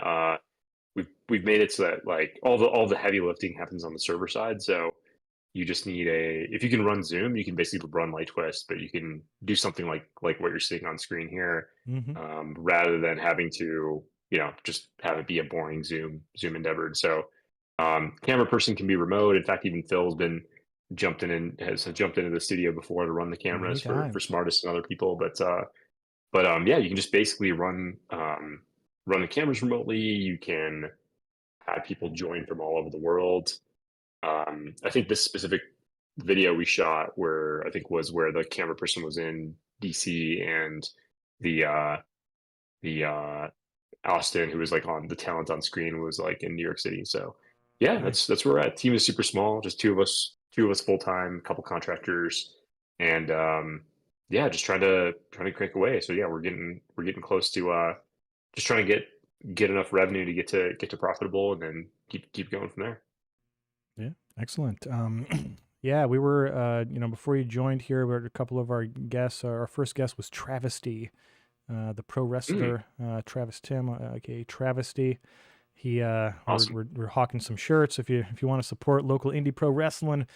we've made it so that like all the heavy lifting happens on the server side. So you just need if you can run Zoom, you can basically run Light Twist, but you can do something like what you're seeing on screen here, rather than having to just have it be a boring Zoom endeavor. So camera person can be remote. In fact, even Phil's been jumped into the studio before to run the cameras for Smartest and other people. But yeah, you can just basically run the cameras remotely. You can have people join from all over the world. I think this specific video we shot where the camera person was in DC and the Austin, who was like on the talent on screen, was like in New York City. So yeah, that's where we're at. Team is super small, just two of us full time, couple contractors, and yeah, just trying to crank away. So yeah, we're getting close to just trying to get enough revenue to get to profitable, and then keep going from there. Yeah, excellent. Yeah, we were before you joined here, we had a couple of our guests. Our first guest was Travesty, the pro wrestler, Travis Timm, aka Travesty. He awesome. we're hawking some shirts. If you want to support local indie pro wrestling,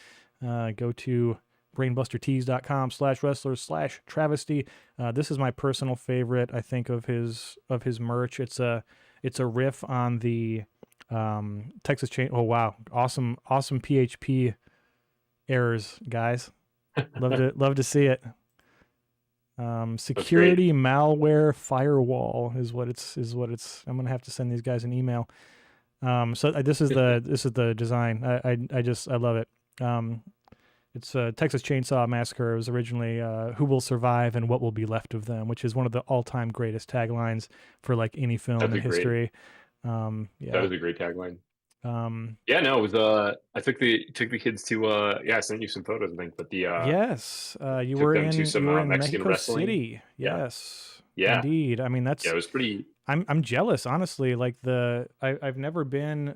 go to brainbustertees.com/wrestlers/Travesty. This is my personal favorite, I think, of his merch. It's a riff on the Texas chain. Oh wow, awesome PHP errors, guys. Love to see it. Security malware firewall is what it's. I'm gonna have to send these guys an email. So this is the design. I love it. It's a Texas Chainsaw Massacre. It was originally "Who will survive and what will be left of them," which is one of the all-time greatest taglines for like any film in history. Yeah, that was a great tagline. Yeah, no, it was I took the kids to I sent you some photos, I think, but the yes, you were in Mexican Mexico City. Yes, indeed. I mean, it was pretty. I'm jealous, honestly. Like I've never been.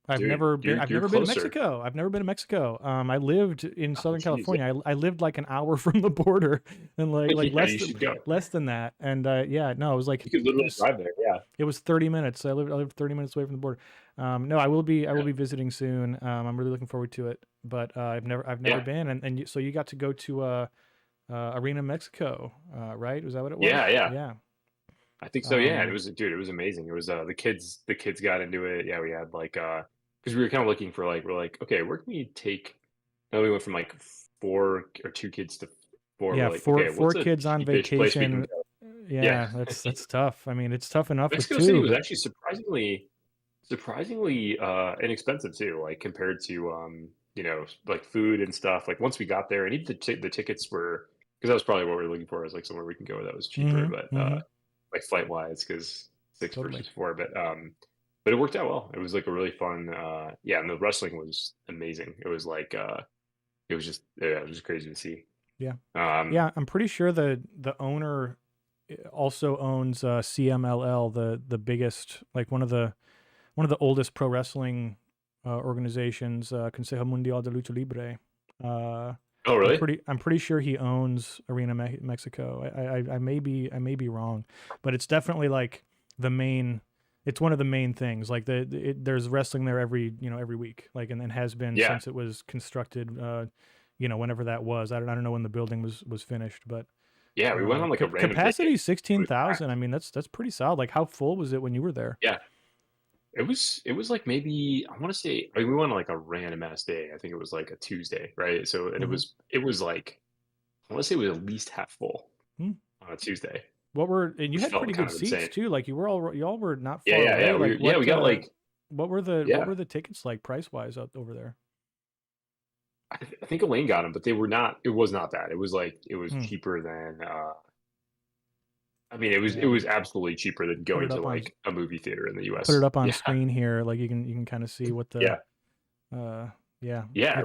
I've never been to Mexico. I've never been to Mexico. I lived in Southern California. I lived like an hour from the border, and like less than that. And it was like you could literally drive there. Yeah, it was 30 minutes. I lived 30 minutes away from the border. No, I will be visiting soon. I'm really looking forward to it. But I've never been, and so you got to go to Arena Mexico, right? Was that what it was? Yeah. I think so. Yeah, it was amazing. It was the kids got into it. Yeah, we had like because we were kind of looking for we're like, okay, where can we take? And we went from like 4 or 2 kids to 4. Yeah, like, four kids on vacation. Yeah, that's tough. I mean, it's tough enough. Mexico City was actually surprisingly inexpensive too, like compared to like food and stuff. Like once we got there, and even the tickets were, because that was probably what we were looking for, is like somewhere we can go that was cheaper, but like flight wise, because 6 versus 4, but it worked out well. It was like a really fun and the wrestling was amazing. It was like it was just crazy to see. I'm pretty sure the owner also owns CMLL, the biggest, like one of the oldest pro wrestling organizations, Consejo Mundial de Lucha Libre. Oh, really? I'm pretty sure he owns Arena Mexico. I may be wrong, but it's definitely like the main it's one of the main things. Like there's wrestling there every week, like, and has been since it was constructed. Whenever that was, I don't know when the building was finished, but yeah, we went on like a random capacity 16,000. I mean, that's pretty solid. Like, how full was it when you were there? Yeah, it was like maybe I want to say we went on like a random ass day. I think it was like a Tuesday, right? So and it was like I want to say it was at least half full on a Tuesday. And you had pretty good seats insane. too. Like y'all were not far away. Like, we got like what were the tickets like price wise over there? I think Elaine got them, but they were not. It was not that. It was like it was cheaper than. I mean, it was absolutely cheaper than going to like a movie theater in the U.S. Put it up on screen here, like you can kind of see what the. It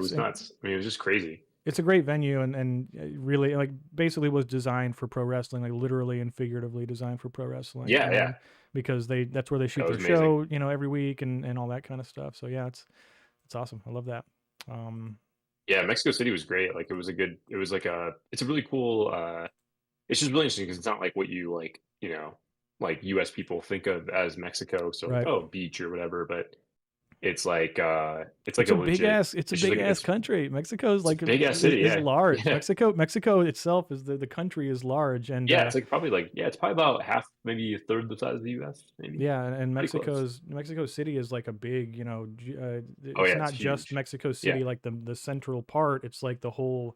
was nuts. I mean, it was just crazy. It's a great venue and really like basically was designed for pro wrestling, like literally and figuratively designed for pro wrestling. Yeah. Because that's where they shoot their show, every week and all that kind of stuff. So yeah, it's awesome. I love that. Yeah, Mexico City was great. Like it's a really cool. It's just really interesting because it's not like what you like U.S. people think of as Mexico. So like, beach or whatever, but. It's like it's a big ass country. Mexico's like big ass city. Is large. Yeah. Mexico itself is the country is large, and it's like it's probably about half, maybe a third the size of the U.S. Maybe. Yeah, and Mexico City is like a big it's not just Mexico City like the central part. It's like the whole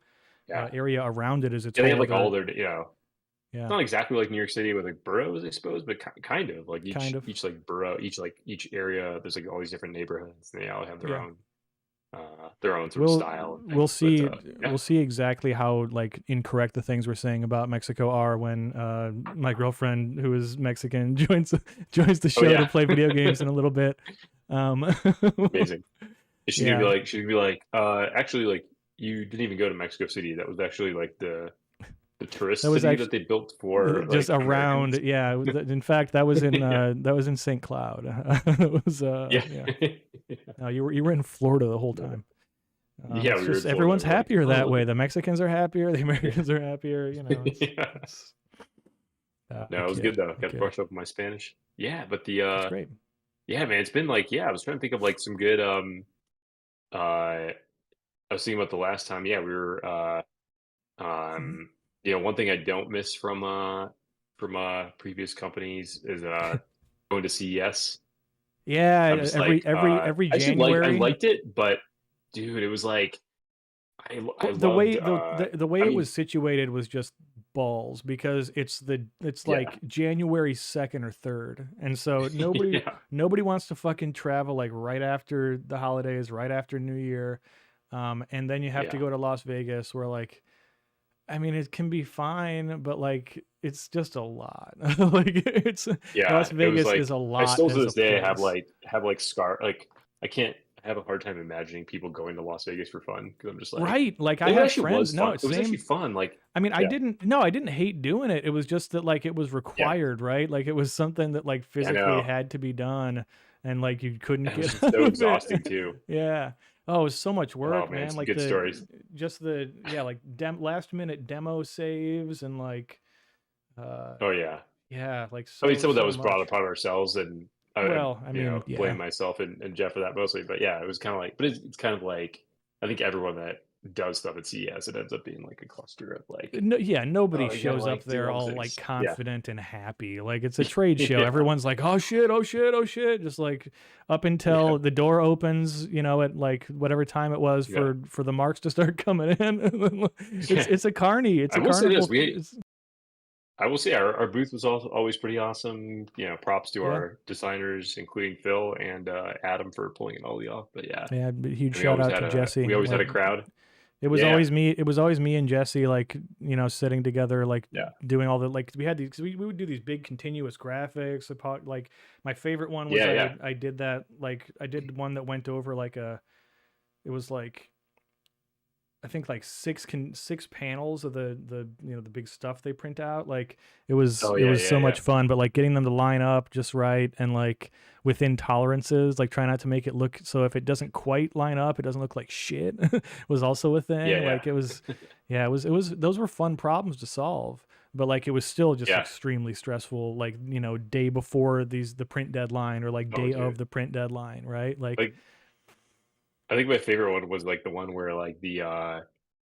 area around it is its. They have like all their Yeah. It's not exactly like New York City with like boroughs, I suppose, but kind of like each like borough, each area. There's like all these different neighborhoods, and they all have their own sort of style. We'll see. We'll see exactly how like incorrect the things we're saying about Mexico are when my girlfriend, who is Mexican, joins the show to play video games in a little bit. Amazing. She's gonna be like, actually, like you didn't even go to Mexico City. That was actually like the tourist city that they built for just like, around Americans. In fact that was in St. Cloud. It was No, you were in Florida the whole time. Everyone's happier that way. The Mexicans are happier, the Americans are happier, no, it was good though. Got to brush up on my Spanish. But that's great. Man, it's been like I was trying to think of like some good I was thinking about the last time we were one thing I don't miss from previous companies is going to CES. Yeah, every January. I liked it, but dude, it was like the way it was situated was just balls because it's like January 2nd or 3rd, and so nobody wants to fucking travel like right after the holidays, right after New Year, and then you have to go to Las Vegas where like. I mean, it can be fine, but like it's just a lot. Las Vegas is a lot. I still to this day have I can't have a hard time imagining people going to Las Vegas for fun because I'm just like Like I have friends. No, it was actually fun. Like I mean, I didn't hate doing it. It was just that like it was required, right? Like it was something that like physically had to be done, and like you couldn't get. It was so exhausting too. Yeah. Oh, it was so much work, man. Like good stories. Just like last minute demo saves and like. Yeah, like. So, I mean, some of that was brought upon ourselves, and I blame myself and Jeff for that mostly. But it was kind of like, it's kind of like I think everyone that does stuff at CES, it ends up being like a cluster of like. Nobody shows up there all like confident and happy. Like it's a trade show. Everyone's like, oh shit, just like up until the door opens, at like whatever time it was for the marks to start coming in. It's a carny. It's a carnival. I will say our booth was also always pretty awesome. Props to our designers, including Phil and Adam for pulling it all off. But huge shout out to Jesse. We always had a crowd. It was always me. It was always me and Jesse, like sitting together, like doing all the like. We had these. We would do these big continuous graphics. Like my favorite one was I did that. Like I did one that went over like it was like. I think like six panels of the the big stuff they print out. Like it was so much fun, but like getting them to line up just right and like within tolerances, like try not to make it look so if it doesn't quite line up, it doesn't look like shit was also a thing. Like it was it was those were fun problems to solve. but like it was still just Yeah. extremely stressful. Like, you know, day before the print deadline, or like day dude. of the print deadline, right? Like I think my favorite one was like the one where like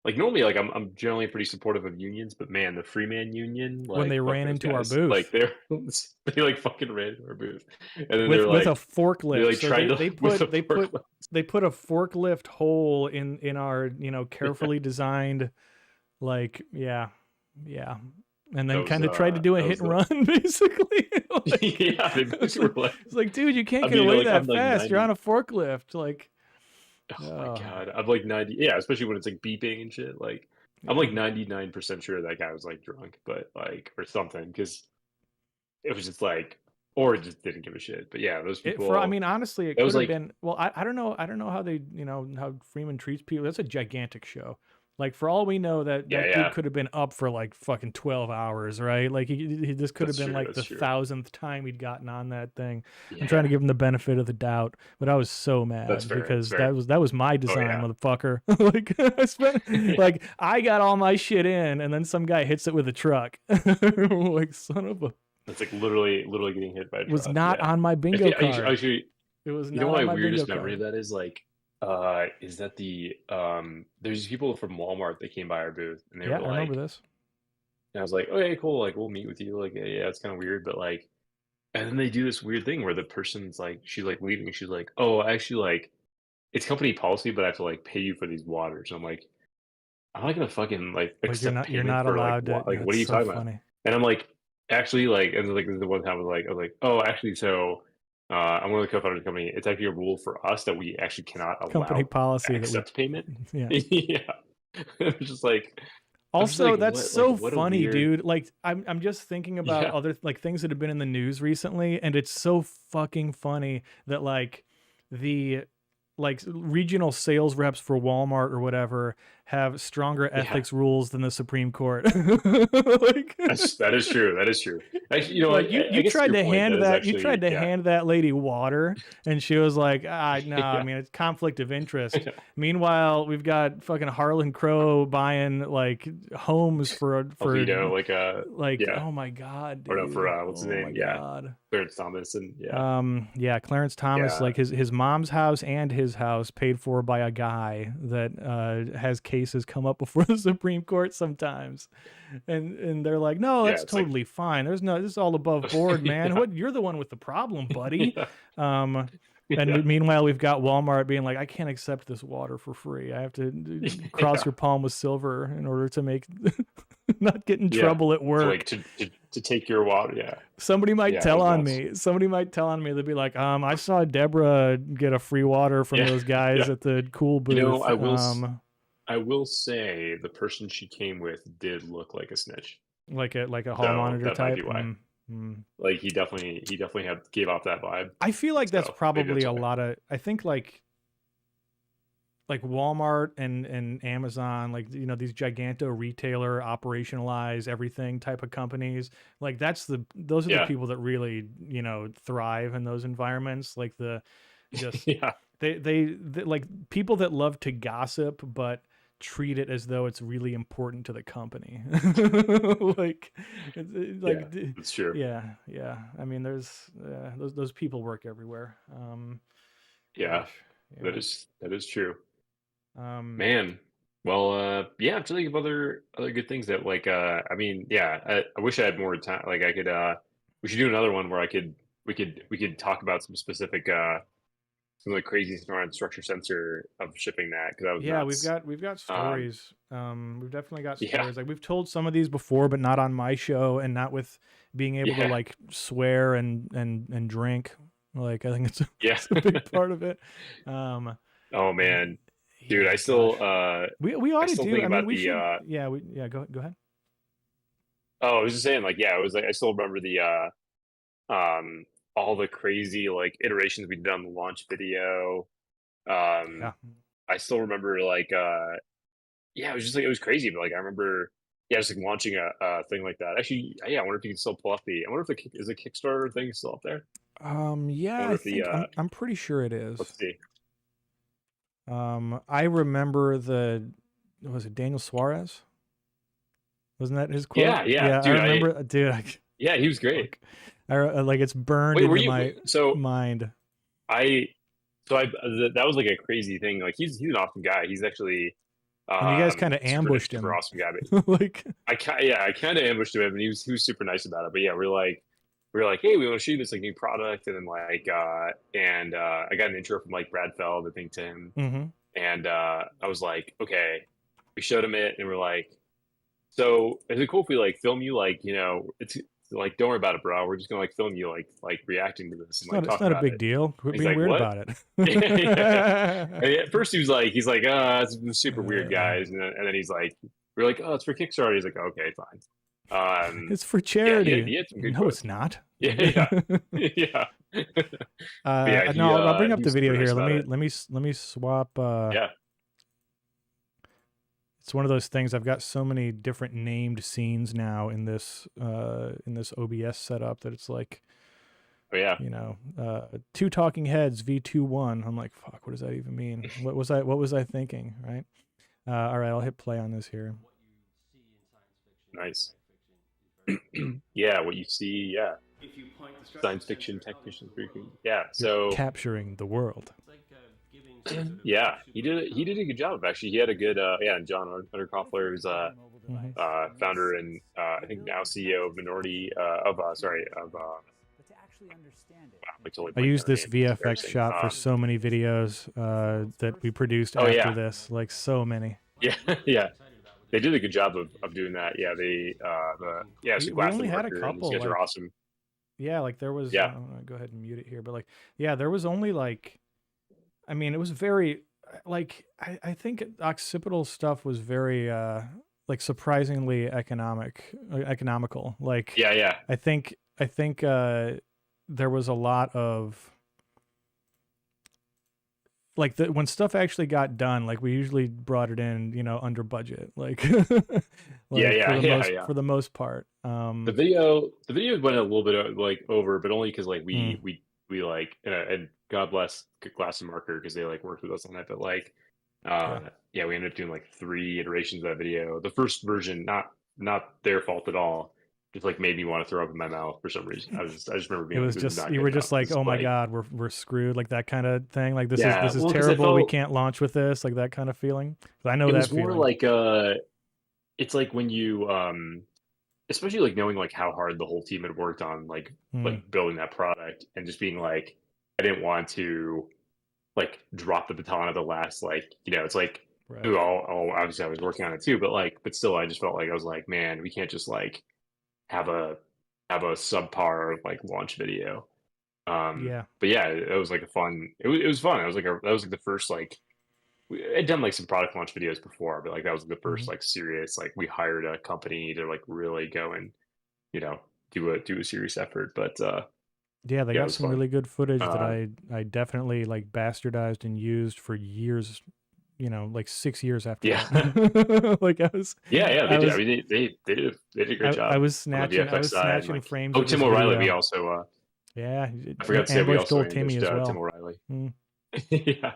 like normally like I'm generally pretty supportive of unions, but man, the Freeman Union, when like they fuck ran those into our guys. Like booth they like fucking ran into our booth. And then with they're a like forklift. like So tried to they with a put forklift. they put a forklift hole in our, you know, carefully designed, like, yeah, and then kind of tried to do a that hit was and the run, basically. Like, yeah, they basically were like it's like, dude, you can't I get mean away like that I'm like fast. You're 90. on a forklift. Like, Oh my god. I'm like 90. Yeah, especially when it's like beeping and shit. Like I'm yeah. like 99% sure that guy was like drunk, but like or something, because it was just like or just didn't give a shit. But yeah, those I people mean, honestly, it that could was have like been. Well, I don't know. I don't know how they, you know, how Freeman treats people. That's a gigantic show. Like, for all we know, that yeah, dude yeah. could have been up for like fucking 12 hours, right? Like, this could have That's been true. like That's the true. 1000th time he'd gotten on that thing. I'm trying to Yeah. give him the benefit of the doubt, but I was so That's mad fair. That's because fair. that was my Oh design, yeah. motherfucker. Like, I spent Yeah. like, I got all my shit in, and then some guy hits it with a truck. Like, son of a, It's like literally getting hit by a was truck. not Yeah. on my bingo card. Actually, It was you know not what on my my bingo weirdest memory of card. that is that there's people from Walmart that came by our booth and they Yeah, were I remember like, this. and I was like, okay, cool, like we'll meet with you. Like, yeah, it's kind of weird, but like, and then they do this weird thing where the person's like, she's like leaving, she's like, oh, actually, like, it's company policy, but I have to like pay you for these waters. I'm like, I'm not gonna fucking like Like, accept you're payment not for like allowed to. like what That's are you so talking about? funny. And I'm like, actually, like, and like the one time I was like, oh, actually, so I'm one of the co-founders of the company. It's actually a rule for us that we actually cannot Company allow policy that we, accept payment. yeah. Yeah, it's just like I'm just Also, like that's what like so what a funny, weird dude. Like, I'm just thinking about yeah other like things that have been in the news recently, and it's so fucking funny that like the regional sales reps for Walmart or whatever have stronger yeah. ethics rules than the Supreme Court. Like, That is true. That is true. Actually, you know, like, I you guess to tried your to point, hand that is that you tried actually to yeah hand that lady water, and she was like, no, I yeah. mean, it's conflict of interest. Meanwhile, we've got fucking Harlan Crow buying like homes for Alito, like like, yeah, oh my god, or no, for dude, what's his oh my name? Yeah, god. Clarence Thomas, and yeah, Yeah, Clarence Thomas, yeah, like his mom's house and his house paid for by a guy that has cases come up before the Supreme Court sometimes, and they're like, no, yeah. that's It's like totally fine. There's no, this is all above board, man. yeah, What, you're the one with the problem, buddy. yeah, Um, yeah, and meanwhile, we've got Walmart being like, I can't accept this water for free. I have to cross yeah, your palm with silver in order to make not get in yeah. trouble at To like work. to take your water. Yeah, Somebody might yeah. It tell was on nuts. me. Somebody might tell on me. They'll be like, I saw Deborah get a free water from Yeah, those guys yeah. at the cool You know, booth. I will say the person she came with did look like a snitch, Like a hall so monitor that might be type. why. Like he definitely gave off that vibe. I feel like that's So maybe probably that's a why. lot of, I think like Walmart and Amazon, like, you know, these giganto retailer operationalize everything type of companies, like those are the Yeah, people that really, you know, thrive in those environments. Like just yeah, they like people that love to gossip but treat it as though it's really important to the company. Like, yeah. like, That's true. yeah, I mean, there's those people work everywhere. Yeah, Gosh, yeah. that is true. um Man, well, yeah, I'm trying to think of other good things that like, I mean, yeah, I wish I had more time. Like, I could, we should do another one where we could talk about some specific, some of the crazy around structure sensor of shipping that because that was yeah, nuts. we've got Um, stories. We've definitely got yeah, stories. Like, we've told some of these before, but not on my show, and not with being able to yeah, like swear and drink. Like, I think yeah. it's a big part of it. um Oh man, dude, yeah, gosh, we ought I to still do, think I mean, about we the, should, yeah, go ahead. oh, I was just saying, like, yeah, it was like I still remember the, all the crazy like iterations we did on the launch video. Yeah. I still remember like yeah, it was just like it was crazy, but like I remember yeah, just like launching a thing like that. Actually, yeah, I wonder if you can still pull up the I wonder if is the Kickstarter thing still up there? I Yeah, wonder I if the think I'm pretty sure it is. let's see. I remember was it Daniel Suarez? Wasn't that his quote? Yeah, I dude. remember, Yeah, he was great. Like it's burned into my mind. That was like a crazy thing. Like he's an awesome guy. He's actually and you guys kind of ambushed him. Super awesome guy. But like I kind of ambushed him, and he was super nice about it. But yeah, we're like, hey, we want to shoot this like new product, and then like I got an intro from like Brad Feld, I think, to him, and I was like, okay, we showed him it, and we're like, so is it cool if we like film you, like, you know, it's like, don't worry about it, bro. We're just gonna like film you like reacting to this and like talk it's not about a big deal. Quit being like, weird what? about it. And at first he's like, it's super weird, guys, and then he's like, we're like, oh, it's for Kickstarter. He's like, okay, fine. It's for charity. He had some good no, quotes. It's not. Yeah. No, I'll bring up the video here. Let me swap. Yeah. It's one of those things. I've got so many different named scenes now in this OBS setup that it's like, oh yeah, you know, 2 talking heads V2-1. I'm like, fuck, what does that even mean? What was I thinking? Right. All right, I'll hit play on this here. Nice. Yeah, what you see, yeah. Science fiction, tech fiction, yeah. So capturing the world. Yeah, he did a good job. Actually, he had a good and John Underkoffler, who's founder and I think now CEO of Minority I used this VFX shot for so many videos that we produced after this, like so many. Yeah. They did a good job of doing that. Yeah, we only had a couple. These guys are awesome. Yeah, like there was. I'm gonna go ahead and mute it here, but like, yeah, there was only like, I mean, it was very like I think occipital stuff was very like surprisingly economical. Like, yeah. I think there was a lot of like when stuff actually got done, like we usually brought it in, you know, under budget, like, for the most part. The video went a little bit like over, but only because like we like and God bless Glass and Marker because they like worked with us on that. But like, we ended up doing like 3 iterations of that video. The first version, not their fault at all. Just like made me want to throw up in my mouth for some reason. I just remember being. It was just you were just like, oh my god, we're screwed, like that kind of thing. Like this is terrible. We can't launch with this, like that kind of feeling. I know that feeling. It was more like it's like when you especially like knowing like how hard the whole team had worked on like building that product and just being like, I didn't want to like drop the baton at the last, like, you know, it's like, obviously I was working on it too, but still I just felt like I was like, man, we can't just like have a subpar like launch video. But yeah, it was like a fun. It was fun. That was like the first like we had done like some product launch videos before, but like that was the first like serious, like we hired a company to like really go and, you know, do a serious effort. But they got some really good footage that I definitely like bastardized and used for years. You know, like 6 years after. That. Like I was. They did. I mean, they did a great job. I was snatching frames. Oh, Tim O'Reilly. We also. Yeah, I forgot to say we also Timmy as well. Tim O'Reilly. Yeah.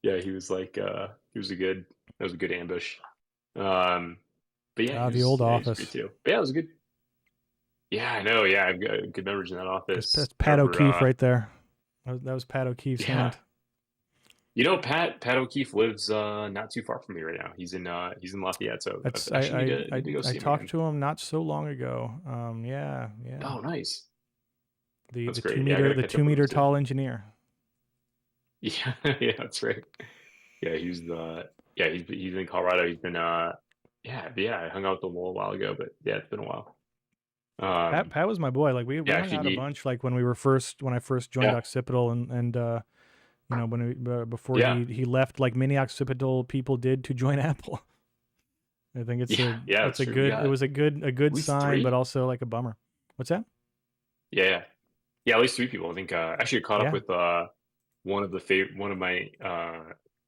He was like that was a good ambush. But yeah, the old office too. But yeah, it was good. Yeah, I know. Yeah, I've got good memories in that office. That's Pat O'Keefe right there. That was Pat O'Keefe's hand. You know, Pat O'Keefe lives not too far from me right now. He's in Lafayette, so I talked to him not so long ago. Yeah. Oh, nice. The 2 meter tall engineer. Yeah, that's right. Yeah, he's in Colorado. He's been I hung out with him a little while ago, but yeah, it's been a while. Pat was my boy. Like we hung out a bunch. Like when I first joined Occipital and you know, before he left, like many occipital people did to join Apple. I think it's a good. It was a good sign, 3. But also like a bummer. What's that? Yeah. At least 3 people. I think actually I caught up with one of my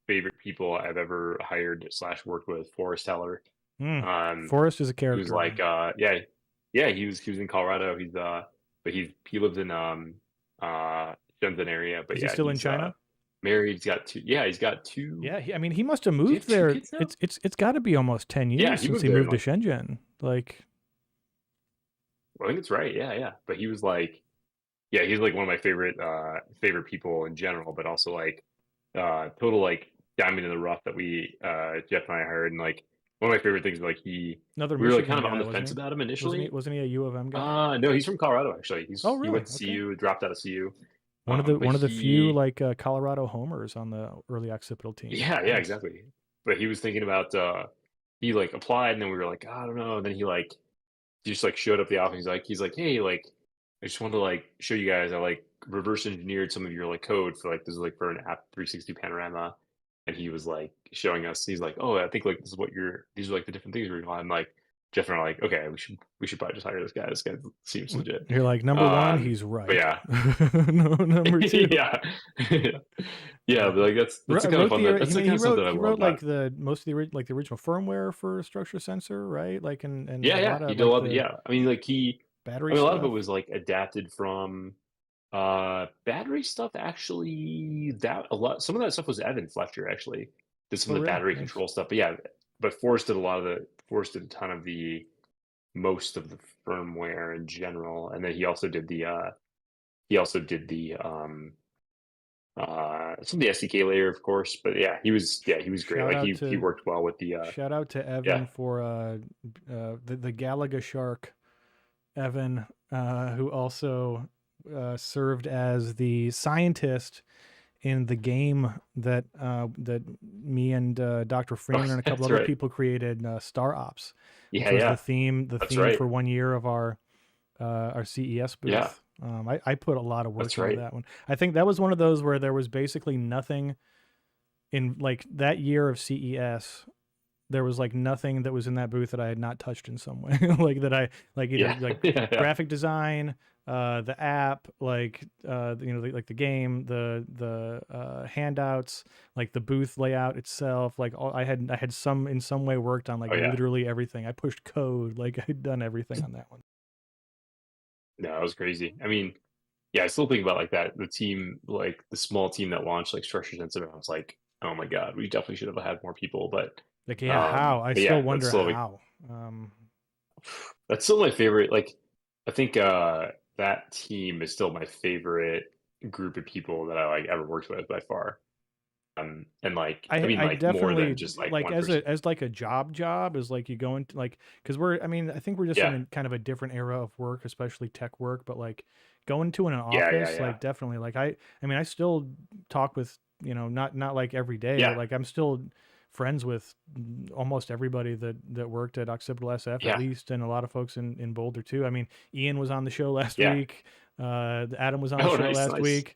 favorite people I've ever hired / worked with, Forrest Heller. Forrest is a character. He was like he was in Colorado. He's but he lives in Shenzhen area. But is he still in China? Married. He's got 2. Yeah, he's got 2. Yeah, I mean, he must have moved there. It's got to be almost 10 years since he moved to Shenzhen. Like, I think it's right. Yeah. But he was like, yeah, he's like one of my favorite people in general, but also like total like diamond in the rough that we Jeff and I hired. And like one of my favorite things, like we were like Michigan kind of on guy, the fence wasn't about him he? initially. Wasn't he a U of M guy? No, he's from Colorado actually. Oh, He really? went to Okay. CU, dropped out of CU. One But of the few he, like Colorado homers on the early occipital team. yeah, Nice. exactly. But he was thinking about he like applied, and then we were like, I don't know. And then he just like showed up the office. He's like, hey, like I just wanted to like show you guys I like reverse engineered some of your like code for like this is like for an app 360 panorama. And he was like showing us, he's like, oh, I think like this is what these are like the different things we're doing. I'm like, Jeff and I are like, okay, we should probably just hire this guy. This guy seems legit. You're like, number one, he's right. But yeah. No, number two. Yeah. Yeah, but like that's the kind of fun that's the kind of stuff that I love. He wrote like the original firmware for Structure Sensor, right? Like and a lot of, he did a lot of, yeah. I mean like battery a lot stuff. of it was like adapted from battery stuff actually. That a lot some of that stuff was Evan Fletcher actually did some of the battery control stuff. But yeah, but Forrest did a ton of the most of the firmware in general, and then he also did the some of the SDK layer, of course. But yeah, he was great. Like he worked well with the shout out to Evan for the Galaga Shark Evan, who also served as the scientist in the game that me and Dr. Freeman and a couple other people created, Star Ops. Yeah, which was the theme for 1 year of our CES booth. Yeah. I put a lot of work into that one. I think that was one of those where there was basically nothing in like that year of CES. There was like nothing that was in that booth that I had not touched in some way. Like that I like either like graphic design, the app, like like the game, the handouts, like the booth layout itself. Like I had some in some way worked on like literally everything. I pushed code, like I'd done everything on that one. No, it was crazy. I mean, yeah, I still think about like that. The team, like the small team that launched like Structure Sensor. I was like, oh my god, we definitely should have had more people. But like, how? I still wonder how. That's still my favorite. Like, I think that team is still my favorite group of people that I like ever worked with by far. And like, I mean, like more than just like as like a job is like you go into like, because I think we're just in kind of a different era of work, especially tech work, but like going to an office, like definitely like I mean, I still talk with, not like every day, but like I'm still friends with almost everybody that worked at Occipital SF at least, and a lot of folks in Boulder too. I mean, Ian was on the show last week. Adam was on the show last week.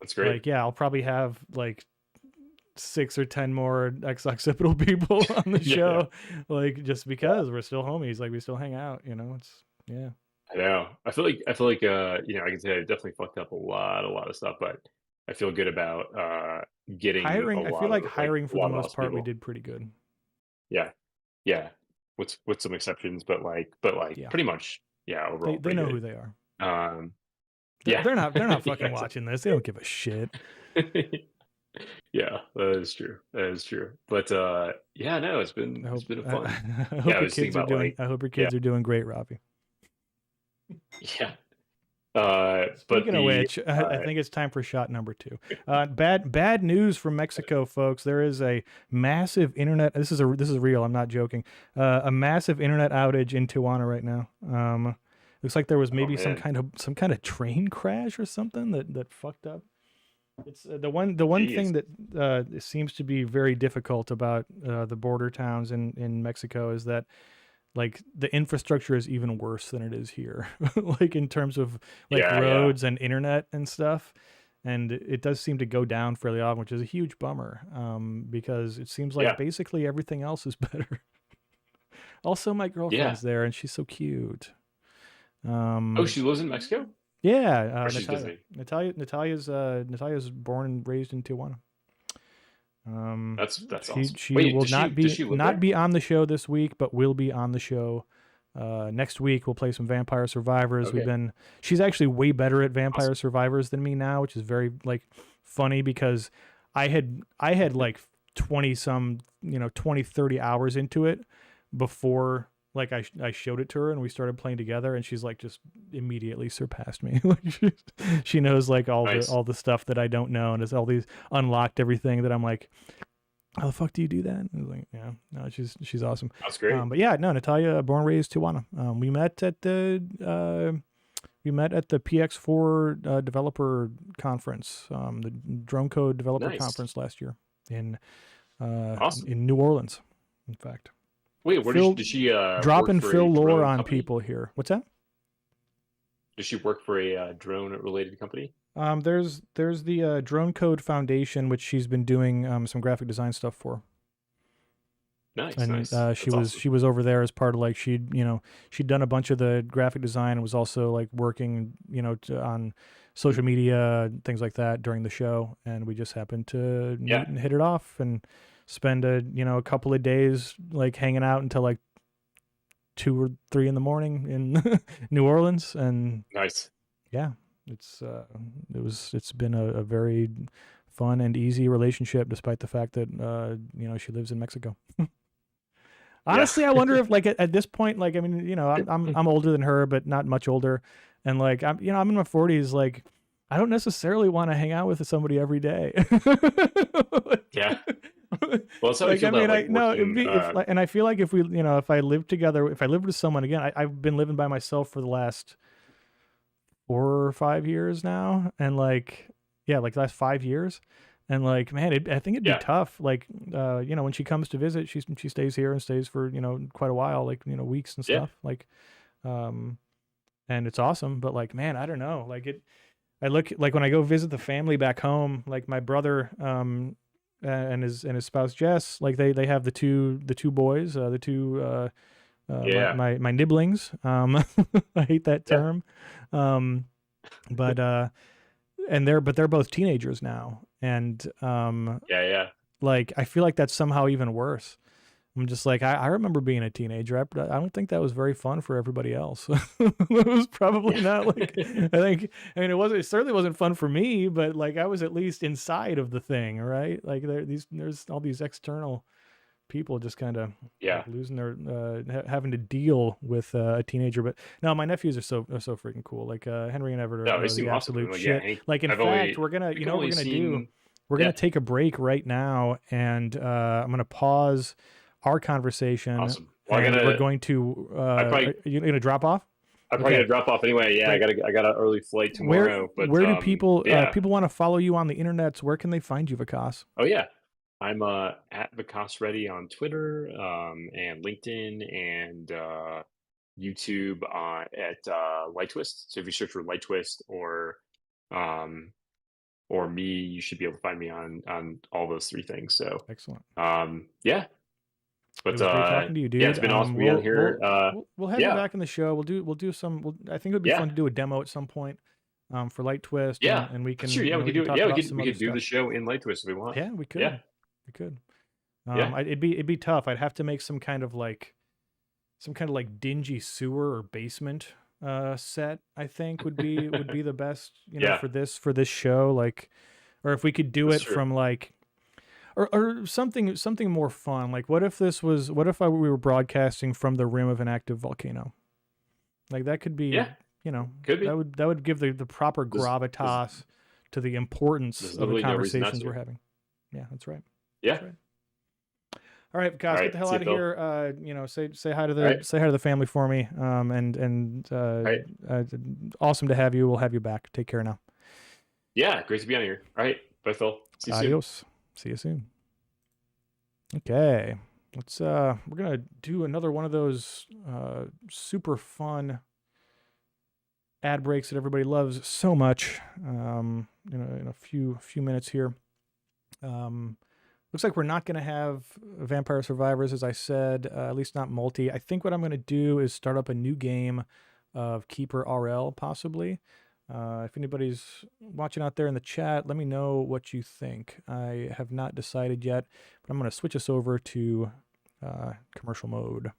That's great. Like, I'll probably have like 6 or 10 more ex-Occipital people on the show, like just because we're still homies, like we still hang out. It's I know. I feel like I can say I definitely fucked up a lot of stuff, but I feel good about getting hiring. I feel like hiring for the most part people. we did pretty good. Yeah. With some exceptions, but pretty much overall they know who they are. They're not fucking watching this. They don't give a shit. Yeah, that is true. But no, it's been fun. I hope your kids are doing great, Robbie. Yeah. Speaking of which, I think it's time for shot number 2. Bad news from Mexico, folks. There is a massive internet. This is real. I'm not joking. A massive internet outage in Tijuana right now. Looks like there was maybe some kind of train crash or something that fucked up. It's the one thing that seems to be very difficult about the border towns in Mexico is that like the infrastructure is even worse than it is here, like in terms of like roads and internet and stuff. And it does seem to go down fairly often, which is a huge bummer, because it seems like basically everything else is better. Also, my girlfriend's there and she's so cute. She lives in Mexico? Yeah, Natalia's born and raised in Tijuana. That's awesome. She will not be on the show this week, but will be on the show next week. We'll play some Vampire Survivors. Okay. She's actually way better at Vampire Survivors than me now, which is very like funny because I had like 20 30 hours into it before like I showed it to her and we started playing together, and she's like just immediately surpassed me. Like she knows like all the stuff that I don't know, and it's all these unlocked everything that I'm like, how the fuck do you do that? And I was like, yeah, no, she's awesome. That's great. But yeah, no, Natalia, born and raised Tijuana. We met at the PX4 developer conference, the Drone Code developer conference last year in New Orleans, in fact. Wait, where did she dropping Phil lore on company? people here? What's that? Does she work for a drone related company? There's the Drone Code Foundation, which she's been doing some graphic design stuff for. Nice, and nice. She was over there as part of like she'd done a bunch of the graphic design and was also like working on social media, things like that during the show, and we just happened to meet and hit it off and spend a couple of days like hanging out until like 2 or 3 in the morning in New Orleans. And nice. Yeah, it's been a very fun and easy relationship, despite the fact that she lives in Mexico. Honestly, I wonder if like at this point, like, I mean, I'm older than her, but not much older, and like I'm in my 40s, like I don't necessarily want to hang out with somebody every day. Yeah. Well, so like, I mean, it'd be and I feel like if we, if I lived together, if I lived with someone again, I've been living by myself for the last 4 or 5 years now, and like, yeah, like the last 5 years. And like, man, I think it'd be tough. Like, when she comes to visit, she stays here and stays for, quite a while, like, weeks and stuff. Like, and it's awesome. But like, man, I don't know. Like I look like when I go visit the family back home, like my brother, and his spouse Jess, like they have the two boys, my nibblings. I hate that term. But they're both teenagers now. And like I feel like that's somehow even worse. I'm just like, I remember being a teenager. I don't think that was very fun for everybody else. It was probably not like, it certainly wasn't fun for me, but like I was at least inside of the thing, right? Like there's all these external people just kind of losing their having to deal with a teenager. But no, my nephews are so freaking cool. Like Henry and Everett are the absolute awesome. shit. Like in fact, we're gonna take a break right now, and I'm gonna pause our conversation. Awesome. Well, we're going to. Are you gonna drop off? I'm probably gonna drop off anyway. Yeah, right. I got an early flight tomorrow. Where do people want to follow you on the internets? Where can they find you, Vikas? Oh yeah, I'm at Vikas Reddy on Twitter, and LinkedIn, and YouTube at Light Twist. So if you search for Light Twist or me, you should be able to find me on all those 3 things. So excellent. Yeah. But it was great talking to you, dude. Yeah, it's been awesome being on here. We'll have you back in the show. We'll do some. I think it would be fun to do a demo at some point, for Light Twist. Yeah, and we can. Sure. Yeah, we could do it. Yeah, we could do the show in Light Twist if we want. Yeah, we could. Yeah, we could. It'd be tough. I'd have to make some kind of like dingy sewer or basement set. I think would be the best. For this show, like, or if we could do it from like. Or something more fun. Like, what if we were broadcasting from the rim of an active volcano? Like that could be, could be. That would give the proper gravitas to the importance of the conversations we're having. Yeah, that's right. Yeah. That's right. All right, guys, get the hell out of here. Say hi to the family for me. Awesome to have you. We'll have you back. Take care now. Yeah, great to be on here. All right, bye, Phil. See you Adios. soon. See you soon. Okay, let's we're gonna do another one of those super fun ad breaks that everybody loves so much. In a few minutes here. Looks like we're not gonna have Vampire Survivors, as I said, at least not multi. I think what I'm gonna do is start up a new game of Keeper RL, possibly. If anybody's watching out there in the chat, let me know what you think. I have not decided yet, but I'm going to switch us over to commercial mode.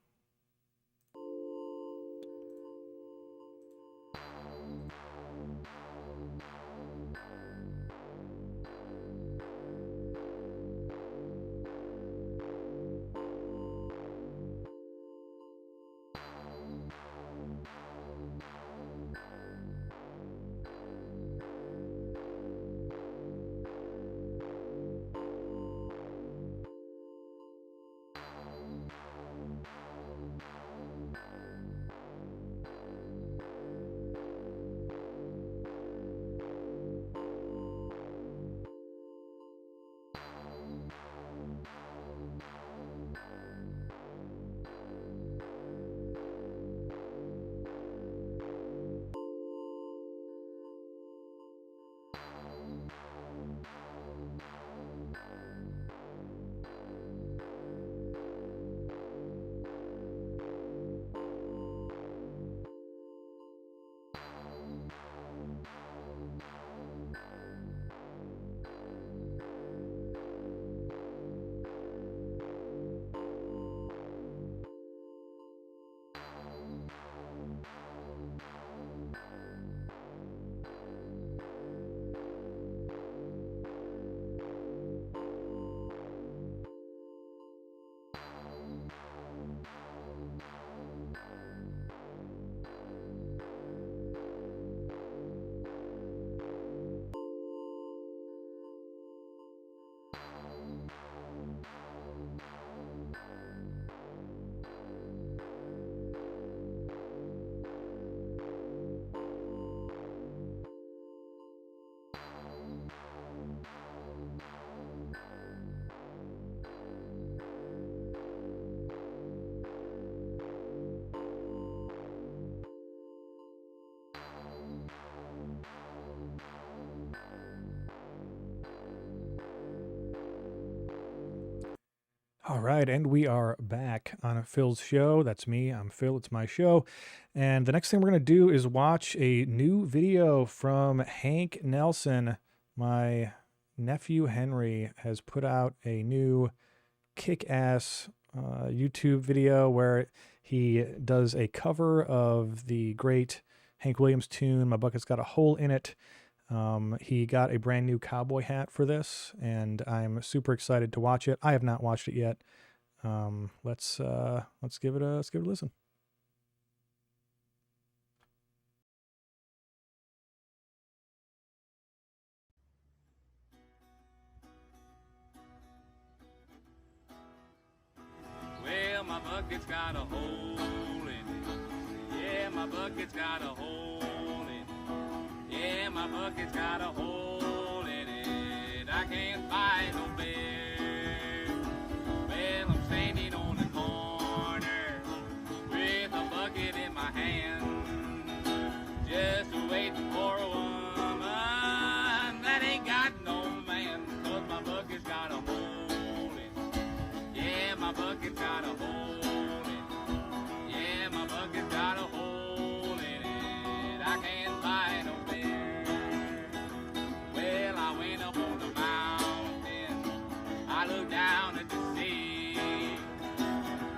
All right, and we are back on Phil's show. That's me. I'm Phil. It's my show. And the next thing we're going to do is watch a new video from Hank Nelson. My nephew Henry has put out a new kick-ass YouTube video where he does a cover of the great Hank Williams tune, My Bucket's Got a Hole in It. He got a brand new cowboy hat for this, and I'm super excited to watch it. I have not watched it yet. Let's give it a listen. Well, my bucket's got a hole in it. Yeah, my bucket's got a hole in it. Yeah, my bucket's got a hole in it. I can't find no bear. Well, I'm standing on the corner with a bucket in my hand, just waiting for a woman that ain't got no man. 'Cause my bucket's got a hole in it. Yeah, my bucket's got a hole in it. Yeah, my bucket's got a hole in it. I can't find no bear. Well, I went up on the mountain. I looked down at the sea.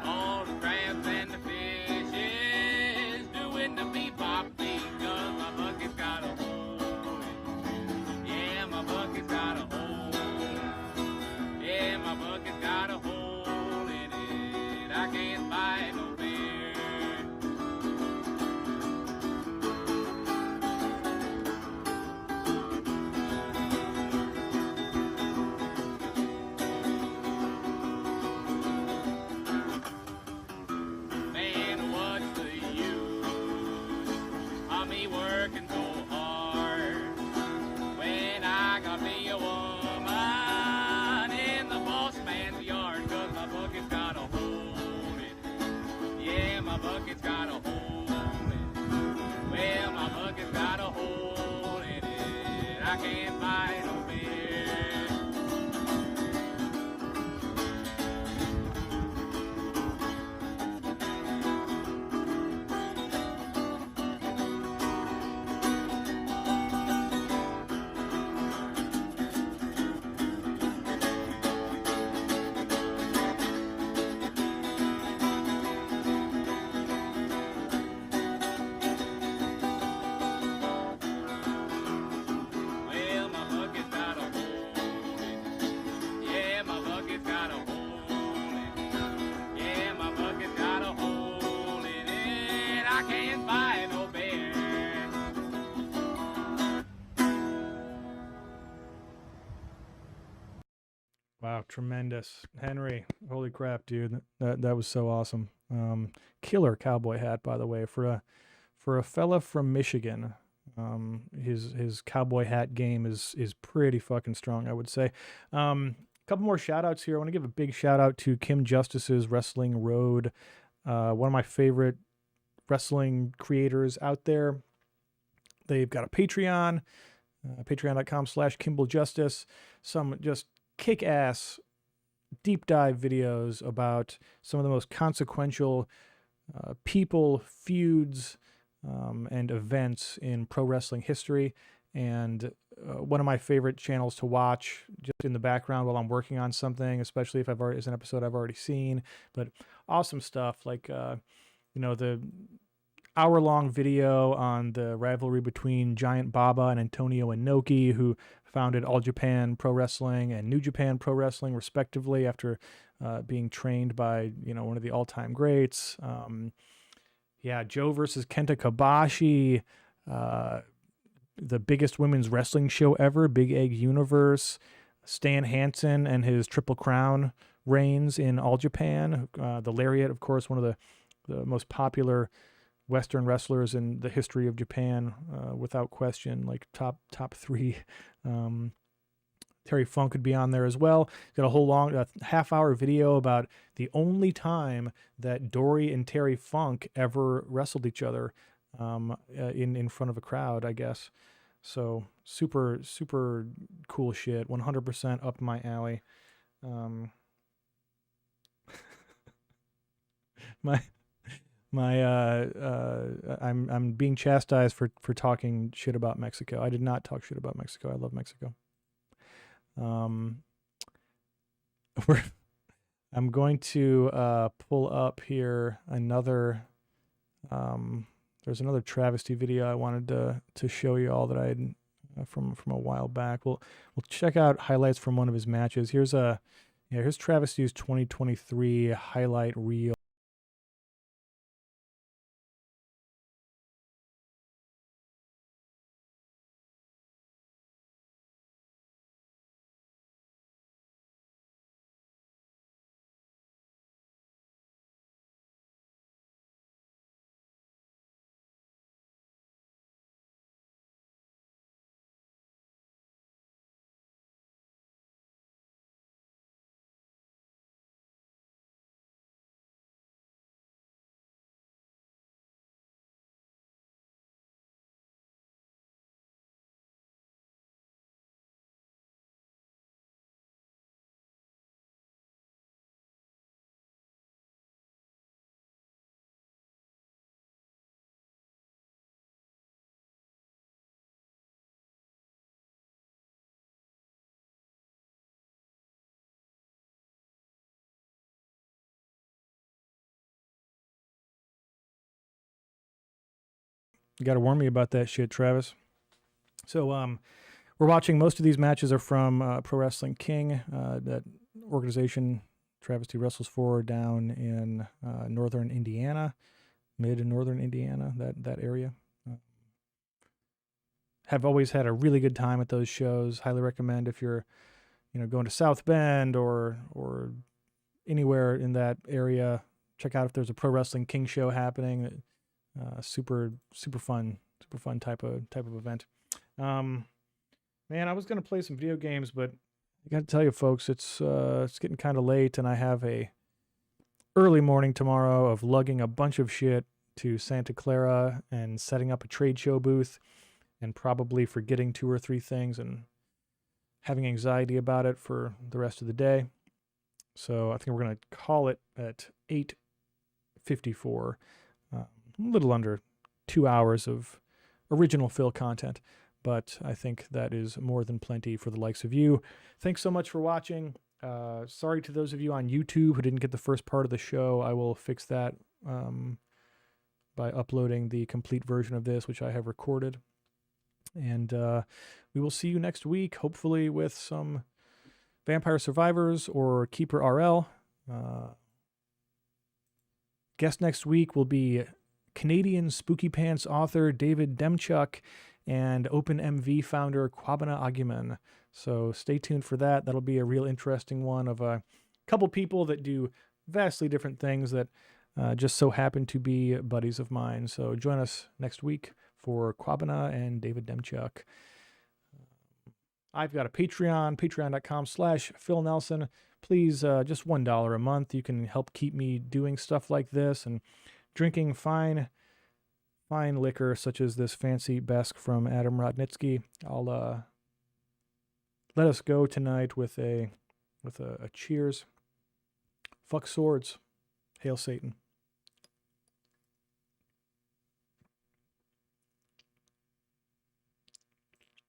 All the crabs and the fishes doing the bebop beat. 'Cause my bucket's got a hole in it. Yeah, my bucket's got a hole in it. Yeah, my bucket's got a hole in it. I can't find no bear. Man, what's the use of me working so hard when I got me a woman in the boss man's yard? 'Cause my bucket's got a hole in it. Yeah, my bucket's got a hole in it. Well, my bucket's got a hole in it. I can't find no beer. Well, my bucket's got a hole in it. Yeah, my bucket's got a hole in it. Yeah, my bucket's got a hole in it. I can't find no bear. Wow, tremendous. Henry, holy crap, dude. That was so awesome. Killer cowboy hat, by the way, for a fella from Michigan. His cowboy hat game is pretty fucking strong, I would say. Couple more shout outs here. I want to give a big shout out to Kim Justice's Wrestling Road. One of my favorite wrestling creators out there. They've got a Patreon, patreon.com/KimballJustice. Some just kick-ass deep dive videos about some of the most consequential people, feuds, and events in pro wrestling history. And one of my favorite channels to watch just in the background while I'm working on something, especially if it's an episode I've already seen. But awesome stuff, like the hour-long video on the rivalry between Giant Baba and Antonio Inoki, who founded All Japan Pro Wrestling and New Japan Pro Wrestling, respectively, after being trained by one of the all-time greats. Joe versus Kenta Kobashi, the biggest women's wrestling show ever, Big Egg Universe, Stan Hansen and his Triple Crown reigns in All Japan, the Lariat, of course, one of the most popular Western wrestlers in the history of Japan, without question, like top three. Terry Funk could be on there as well. Got a whole long half-hour video about the only time that Dory and Terry Funk ever wrestled each other in front of a crowd, I guess. So super cool shit. 100% up my alley. I'm being chastised for talking shit about Mexico. I did not talk shit about Mexico. I love Mexico. I'm going to pull up here another. There's another travesty video I wanted to show you all that I had from a while back. We'll check out highlights from one of his matches. Here's Travesty's 2023 highlight reel. You got to warn me about that shit, Travis. So, we're watching. Most of these matches are from Pro Wrestling King, that organization Travesty wrestles for down in northern Indiana, mid and northern Indiana, that area. Have always had a really good time at those shows. Highly recommend if you're, going to South Bend or anywhere in that area. Check out if there's a Pro Wrestling King show happening. Super fun type of event. Man, I was gonna play some video games, but I got to tell you, folks, it's getting kind of late, and I have a early morning tomorrow of lugging a bunch of shit to Santa Clara and setting up a trade show booth, and probably forgetting 2 or 3 things and having anxiety about it for the rest of the day. So I think we're gonna call it at 8:54. A little under 2 hours of original Phil content, but I think that is more than plenty for the likes of you. Thanks so much for watching. Sorry to those of you on YouTube who didn't get the first part of the show. I will fix that by uploading the complete version of this, which I have recorded. And we will see you next week, hopefully with some Vampire Survivors or Keeper RL. Guest next week will be Canadian Spooky Pants author David Demchuk and OpenMV founder Kwabena Aguiman. So stay tuned for that. That'll be a real interesting one of a couple people that do vastly different things that just so happen to be buddies of mine. So join us next week for Kwabena and David Demchuk. I've got a Patreon, patreon.com/Phil Nelson. Please, just $1 a month. You can help keep me doing stuff like this and drinking fine liquor such as this fancy Besk from Adam Rodnitsky. I'll let us go tonight with a cheers. Fuck swords. Hail Satan.